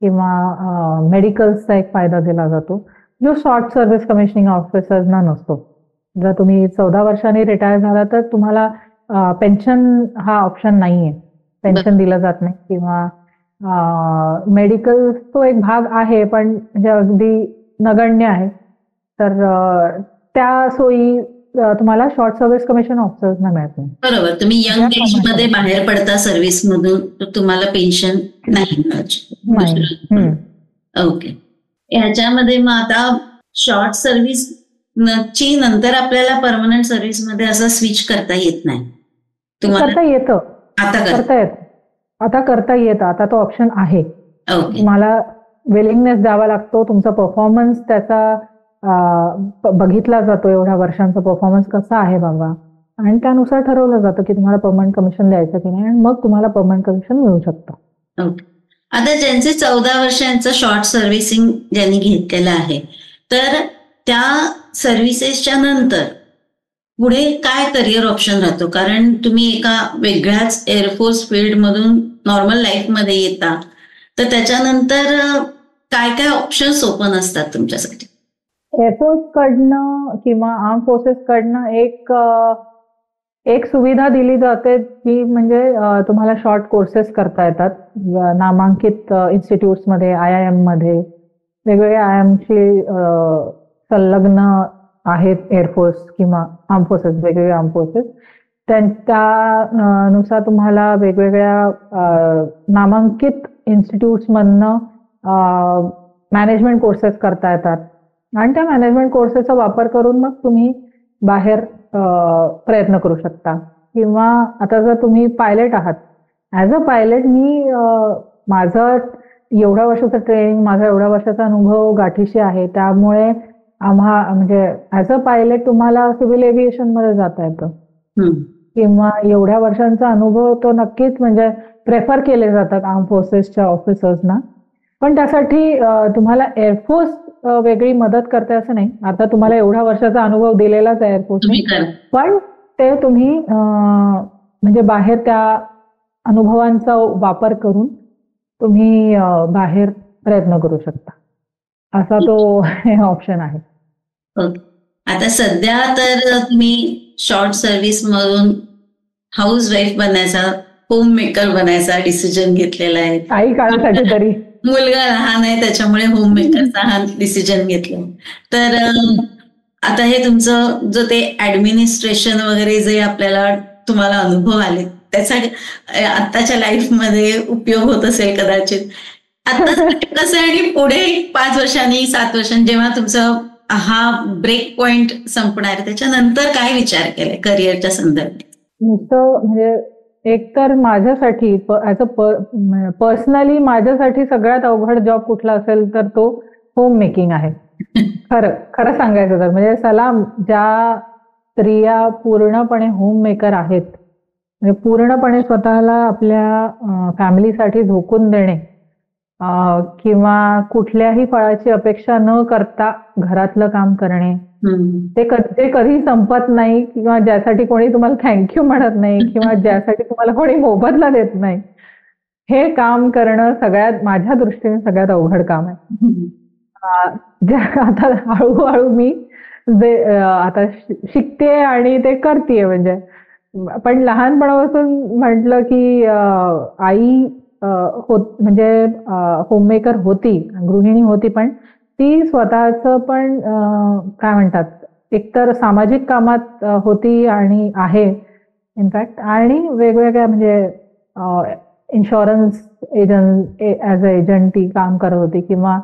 किंवा मेडिकल्सचा एक फायदा दिला जातो, जो शॉर्ट सर्व्हिस कमिशनिंग ऑफिसर्सना नसतो. जर तुम्ही 14 वर्षांनी रिटायर झाला तर तुम्हाला पेन्शन हा ऑप्शन नाहीये, पेन्शन दिलं जात नाही. किंवा मेडिकल तो एक भाग आहे पण जे अगदी नगण्य आहे. तर त्या सोयी तुम्हाला शॉर्ट सर्व्हिस कमिशन ऑफिसर्सना मिळत नाही. बरोबर. तुम्ही यंग एज मध्ये बाहेर पडता सर्व्हिस मधून तर तुम्हाला पेन्शन नाही मिळत. ओके. ह्याच्यामध्ये मग आता शॉर्ट सर्व्हिस ची नंतर आपल्याला परमनंट सर्व्हिस मध्ये असं स्विच करता येत नाही. करता येतं, आता करता येतं. आता तो ऑप्शन आहे. तुम्हाला विलिंगनेस द्यावा लागतो, तुमचा परफॉर्मन्स त्याचा बघितला जातो, एवढ्या वर्षांचा परफॉर्मन्स कसा आहे बाबा, आणि त्यानुसार ठरवलं जातं की तुम्हाला परमनंट कमिशन द्यायचं की नाही, आणि मग तुम्हाला परमनंट कमिशन मिळू शकतं. आता ज्यांचे 14 वर्षांचं शॉर्ट सर्व्हिसिंग ज्यांनी घेतलेलं आहे, तर त्या सर्व्हिसेसच्या नंतर पुढे काय करिअर ऑप्शन राहतो? कारण तुम्ही एका वेगळ्याच एअरफोर्स फील्ड मधून नॉर्मल लाईफ मध्ये येता, तर त्याच्यानंतर काय काय ऑप्शन्स ओपन असतात तुमच्यासाठी? एअरफोर्स कडनं किंवा आर्म फोर्सेस कडनं एक सुविधा दिली जाते की म्हणजे तुम्हाला शॉर्ट कोर्सेस करता येतात नामांकित इन्स्टिट्यूट्स मध्ये, IIM मध्ये. वेगवेगळ्या IIMशी संलग्न आहेत एअरफोर्स किंवा आर्म फोर्सेस, वेगवेगळे आर्म फोर्सेस. त्यानुसार तुम्हाला वेगवेगळ्या नामांकित इन्स्टिट्यूट्स मधनं मॅनेजमेंट कोर्सेस करता येतात, आणि त्या मॅनेजमेंट कोर्सेसचा वापर करून मग तुम्ही बाहेर प्रयत्न करू शकता. किंवा आता जर तुम्ही पायलट आहात, ॲज अ पायलट माझं एवढ्या वर्षाचं ट्रेनिंग, माझा एवढ्या वर्षाचा अनुभव गाठीशी आहे, त्यामुळे म्हणजे ॲज अ पायलट तुम्हाला सिव्हिल एव्हिएशन मध्ये जाता येतं. किंवा एवढ्या वर्षांचा अनुभव तो नक्कीच म्हणजे प्रेफर केले जातात आर्म फोर्सेसच्या ऑफिसर्सना. पण त्यासाठी तुम्हाला एअरफोर्स वेगळी मदत करते असं नाही. आता तुम्हाला एवढ्या वर्षाचा अनुभव दिलेलाच आहे एअरफोर्सने, पण ते तुम्ही म्हणजे बाहेर त्या अनुभवांचा वापर करून तुम्ही बाहेर प्रयत्न करू शकता, असा तो ऑप्शन आहे. आता सध्या तर तुम्ही शॉर्ट सर्व्हिस मधून हाऊस वाईफ बनायचा, होम मेकर बनायचा डिसिजन घेतलेला आहे. काही काळासाठी तरी. मुलगा लहान आहे त्याच्यामुळे होम मेकरचा हा डिसिजन घेतला. तर आता हे तुमचं जो ते ऍडमिनिस्ट्रेशन वगैरे जे आपल्याला तुम्हाला अनुभव आले त्याचा आताच्या लाईफ मध्ये उपयोग होत असेल कदाचित. आता कसं आहे आणि पुढे 5 वर्षांनी 7 वर्षांनी जेव्हा तुमचं हा ब्रेक पॉइंट संपणार त्याच्यानंतर काय विचार केलाय करिअरच्या संदर्भात? नुसतं म्हणजे एक तर माझ्यासाठी ऍज अ पर्सनली माझ्यासाठी सगळ्यात अवघड जॉब कुठला असेल तर तो होम मेकिंग आहे. खरं सांगायचं तर म्हणजे सलाम ज्या स्त्रिया पूर्णपणे होम मेकर आहेत, म्हणजे पूर्णपणे स्वतःला आपल्या फॅमिलीसाठी झोकून देणे किंवा कुठल्याही फळाची अपेक्षा न करता घरातलं काम करणे, ते कधी संपत नाही, किंवा ज्यासाठी कोणी तुम्हाला थँक्यू म्हणत नाही, किंवा ज्यासाठी तुम्हाला कोणी मोबदला देत नाही, हे काम करणं सगळ्यात माझ्या दृष्टीने सगळ्यात अवघड काम आहे. आता हळूहळू मी जे आता शिकते आणि ते करतेय म्हणजे. पण लहानपणापासून म्हटलं की आई म्हणजे होममेकर होती, गृहिणी होती, पण ती स्वतःचं पण काय म्हणतात एकतर सामाजिक कामात होती आणि आहे इनफॅक्ट, आणि वेगवेगळ्या म्हणजे insurance agent as a agent ती काम करत होती, किंवा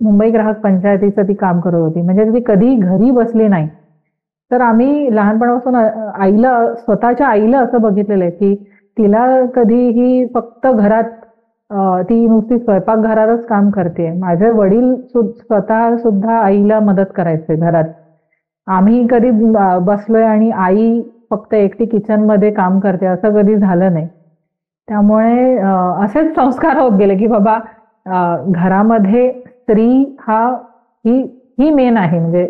मुंबई ग्राहक पंचायतीचं ती काम करत होती. म्हणजे ती कधी घरी बसली नाही. तर आम्ही लहानपणापासून स्वतःच्या आईला असं बघितलेलं आहे की तिला कधीही फक्त घरात ती नुसती स्वयंपाकघरातच काम करते. माझे वडील स्वतः सुद्धा आईला मदत करायचे घरात. आम्ही कधी बसलोय आणि आई फक्त एकटी किचन मध्ये काम करते असं कधी झालं नाही. त्यामुळे असेच संस्कार होत गेले की बाबा घरामध्ये स्त्री ही मेन आहे, म्हणजे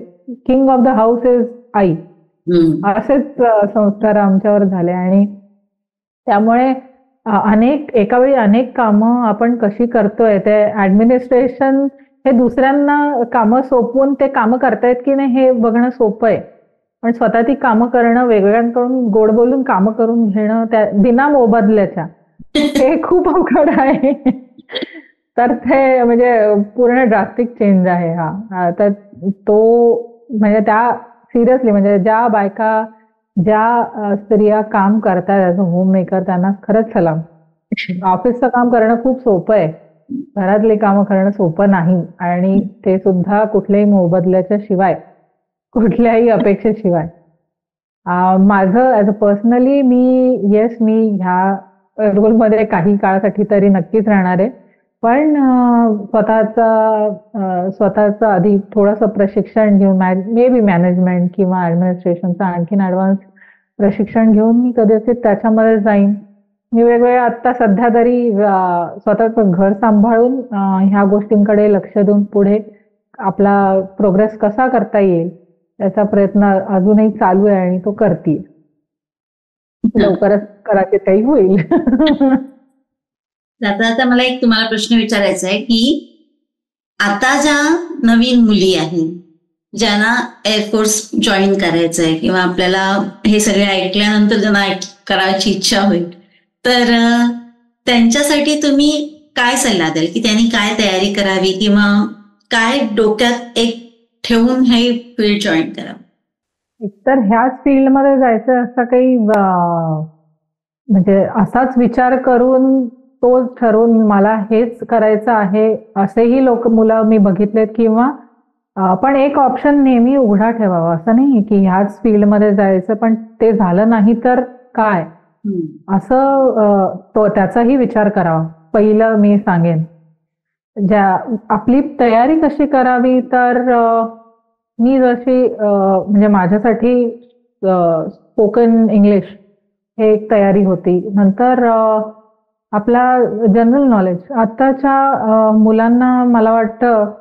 king of the house is I, असेच संस्कार आमच्यावर झाले. आणि त्यामुळे एका वेळी अनेक कामं आपण कशी करतोय, ते ऍडमिनिस्ट्रेशन हे दुसऱ्यांना कामं सोपवून ते कामं करतायत की नाही हे बघणं सोपं आहे. पण स्वतः ती कामं करणं, वेगवेगळ्यांकडून गोड बोलून कामं करून घेणं त्या बिना मोबदल्याच्या, हे खूप अवघड आहे. तर ते म्हणजे पूर्ण ड्रास्टिक चेंज आहे हा. तर तो म्हणजे त्या सिरियसली म्हणजे ज्या बायका, ज्या स्त्रिया काम करतात ॲज अ होम मेकर त्यांना खरंच सलाम. ऑफिसचं काम करणं खूप सोपं आहे. घरातली कामं करणं सोपं नाही आणि ते सुद्धा कुठल्याही मोबदल्याच्या शिवाय, कुठल्याही अपेक्षेशिवाय. माझं ॲज अ पर्सनली मी ह्या रोलमध्ये काही काळासाठी तरी नक्कीच राहणार आहे. पण स्वतःचं आधी थोडंसं प्रशिक्षण घेऊन मे बी मॅनेजमेंट किंवा ऍडमिनिस्ट्रेशनचं आणखीन ॲडव्हान्स प्रशिक्षण घेऊन मी कदाचित त्याच्यामध्ये जाईन. मी वेगवेगळ्या आत्ता सध्या तरी स्वतःचं घर सांभाळून ह्या गोष्टींकडे लक्ष देऊन पुढे आपला प्रोग्रेस कसा करता येईल याचा प्रयत्न अजूनही चालू आहे आणि तो करते. लवकरच कदाचित काही होईल. आता मला एक तुम्हाला प्रश्न विचारायचा आहे की आता ज्या नवीन मुली आहेत ज्यांना एअरफोर्स जॉईन करायचं आहे किंवा आपल्याला हे सगळे ऐकल्यानंतर ज्यांना करायची इच्छा होईल, तर त्यांच्यासाठी तुम्ही काय सल्ला द्याल की त्यांनी काय तयारी करावी किंवा काय डोक्यात एक ठेवून हे फील्ड जॉईन करावं? एकतर ह्याच फील्डमध्ये जायचं असं काही म्हणजे असाच विचार करून तो ठरवून मला हेच करायचं आहे असेही मुलं मी बघितलेत. किंवा पण एक ऑप्शन नेहमी उघडा ठेवावा. असं नाही की ह्याच फील्डमध्ये जायचं पण ते झालं नाही तर काय, असं त्याचाही विचार करावा. पहिलं मी सांगेन आपली तयारी कशी करावी, तर मी जशी म्हणजे माझ्यासाठी स्पोकन इंग्लिश हे एक तयारी होती. नंतर आपला जनरल नॉलेज, आत्ताच्या मुलांना मला वाटतं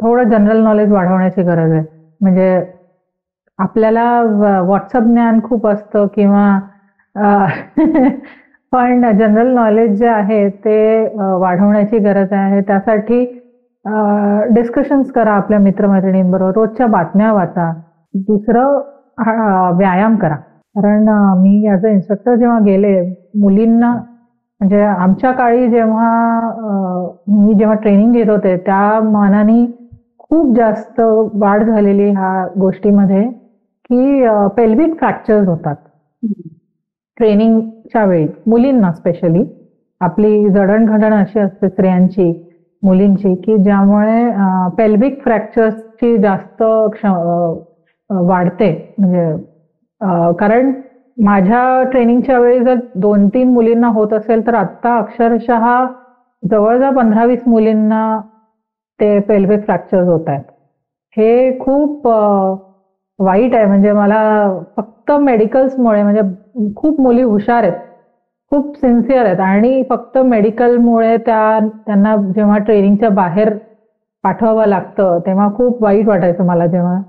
थोडं जनरल नॉलेज वाढवण्याची गरज आहे. म्हणजे आपल्याला व्हॉट्सअप ज्ञान खूप असतं किंवा पण जनरल नॉलेज जे आहे ते वाढवण्याची गरज आहे. त्यासाठी डिस्कशन्स करा आपल्या मित्रमैत्रिणींबरोबर, रोजच्या बातम्या वाचा. दुसरं व्यायाम करा. कारण मी ॲज अ इन्स्ट्रक्टर जेव्हा गेले मुलींना, म्हणजे आमच्या काळी मी जेव्हा ट्रेनिंग घेत होते त्या मानाने खूप जास्त वाढ झालेली ह्या गोष्टीमध्ये की पेल्विक फ्रॅक्चर्स होतात ट्रेनिंगच्या वेळी, मुलींना स्पेशली. आपली जडणघडण अशी असते स्त्रियांची, मुलींची, की ज्यामुळे पेल्विक फ्रॅक्चर्सची जास्त वाढते. म्हणजे कारण माझ्या ट्रेनिंगच्या वेळी जर 2-3 मुलींना होत असेल तर आत्ता अक्षरशः जवळजवळ 15-20 मुलींना ते पेल्विक फ्रॅक्चर्स होत आहेत. हे खूप वाईट आहे. म्हणजे मला फक्त मेडिकल्समुळे, म्हणजे खूप मुली हुशार आहेत, खूप सिन्सिअर आहेत आणि फक्त मेडिकलमुळे त्यांना जेव्हा ट्रेनिंगच्या बाहेर पाठवावं लागतं तेव्हा खूप वाईट वाटायचं मला जेव्हा.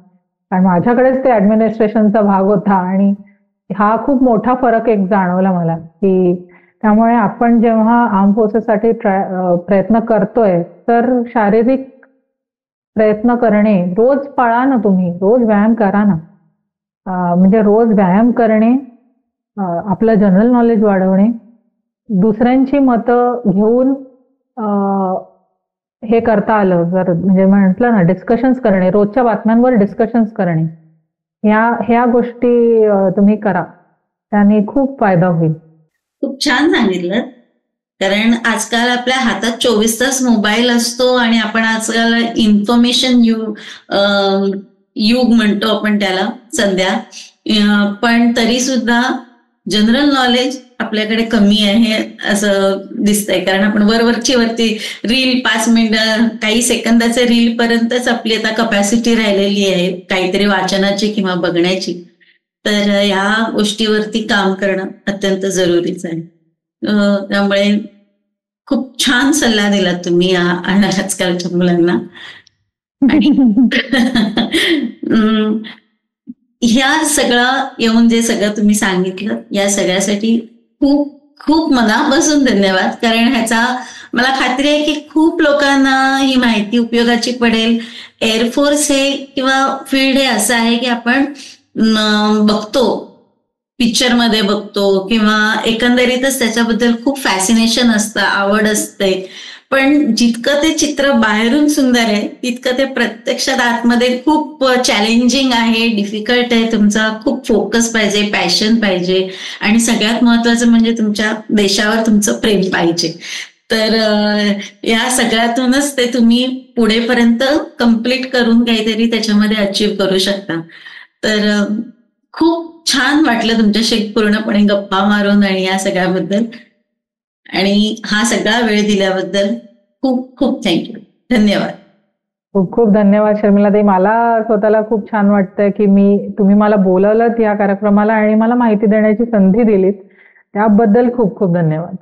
कारण माझ्याकडेच ते ऍडमिनिस्ट्रेशनचा भाग होता आणि हा खूप मोठा फरक एक जाणवला मला. की त्यामुळे आपण जेव्हा आर्म फोर्सेससाठी प्रयत्न करतोय तर शारीरिक प्रयत्न करणे, रोज पाळा ना तुम्ही, रोज व्यायाम करा ना. म्हणजे रोज व्यायाम करणे, आपलं जनरल नॉलेज वाढवणे, दुसऱ्यांची मतं घेऊन हे करता आलं जर, म्हणजे म्हटलं ना डिस्कशन्स करणे, रोजच्या बातम्यांवर डिस्कशन्स करणे, ह्या गोष्टी तुम्ही करा, त्याने खूप फायदा होईल. खूप छान सांगितलं. कारण आजकाल आपल्या हातात 24 तास मोबाईल असतो आणि आपण आजकाल इन्फॉर्मेशन युग म्हणतो आपण त्याला सध्या. पण तरी सुद्धा जनरल नॉलेज आपल्याकडे कमी आहे असं दिसतंय. कारण आपण वरची रील, 5 मिनिटं काही सेकंदाचे रील पर्यंतच आपली आता कपॅसिटी राहिलेली आहे काहीतरी वाचनाची किंवा बघण्याची. तर ह्या गोष्टीवरती काम करणं अत्यंत जरुरीच आहे. त्यामुळे खूप छान सल्ला दिला तुम्ही आजकालच्या मुलांना. ह्या सगळं येऊन जे सगळं तुम्ही सांगितलं या सगळ्यासाठी खूप खूप मनापासून धन्यवाद. कारण ह्याचा मला खात्री आहे की खूप लोकांना ही माहिती उपयोगाची पडेल. एअरफोर्स हे किंवा फील्ड हे असं आहे की आपण बघतो, पिक्चरमध्ये बघतो किंवा एकंदरीतच त्याच्याबद्दल खूप फॅसिनेशन असतं, आवड असते. पण जितकं ते चित्र बाहेरून सुंदर आहे तितकं ते प्रत्यक्षात आतमध्ये खूप चॅलेंजिंग आहे, डिफिकल्ट आहे. तुमचा खूप फोकस पाहिजे, पॅशन पाहिजे आणि सगळ्यात महत्वाचं म्हणजे तुमच्या देशावर तुमचं प्रेम पाहिजे. तर या सगळ्यातूनच ते तुम्ही पुढेपर्यंत कम्प्लीट करून काहीतरी त्याच्यामध्ये अचीव्ह करू शकता. तर खूप छान वाटलं तुमच्याशी पूर्णपणे गप्पा मारून आणि या सगळ्याबद्दल, आणि हा सगळा वेळ दिल्याबद्दल खूप खूप थँक्यू. धन्यवाद. खूप खूप धन्यवाद शर्मिलाताई. मला स्वतःला खूप छान वाटतंय की तुम्ही मला बोलवलं या कार्यक्रमाला आणि मला माहिती देण्याची संधी दिलीत, त्याबद्दल खूप खूप धन्यवाद.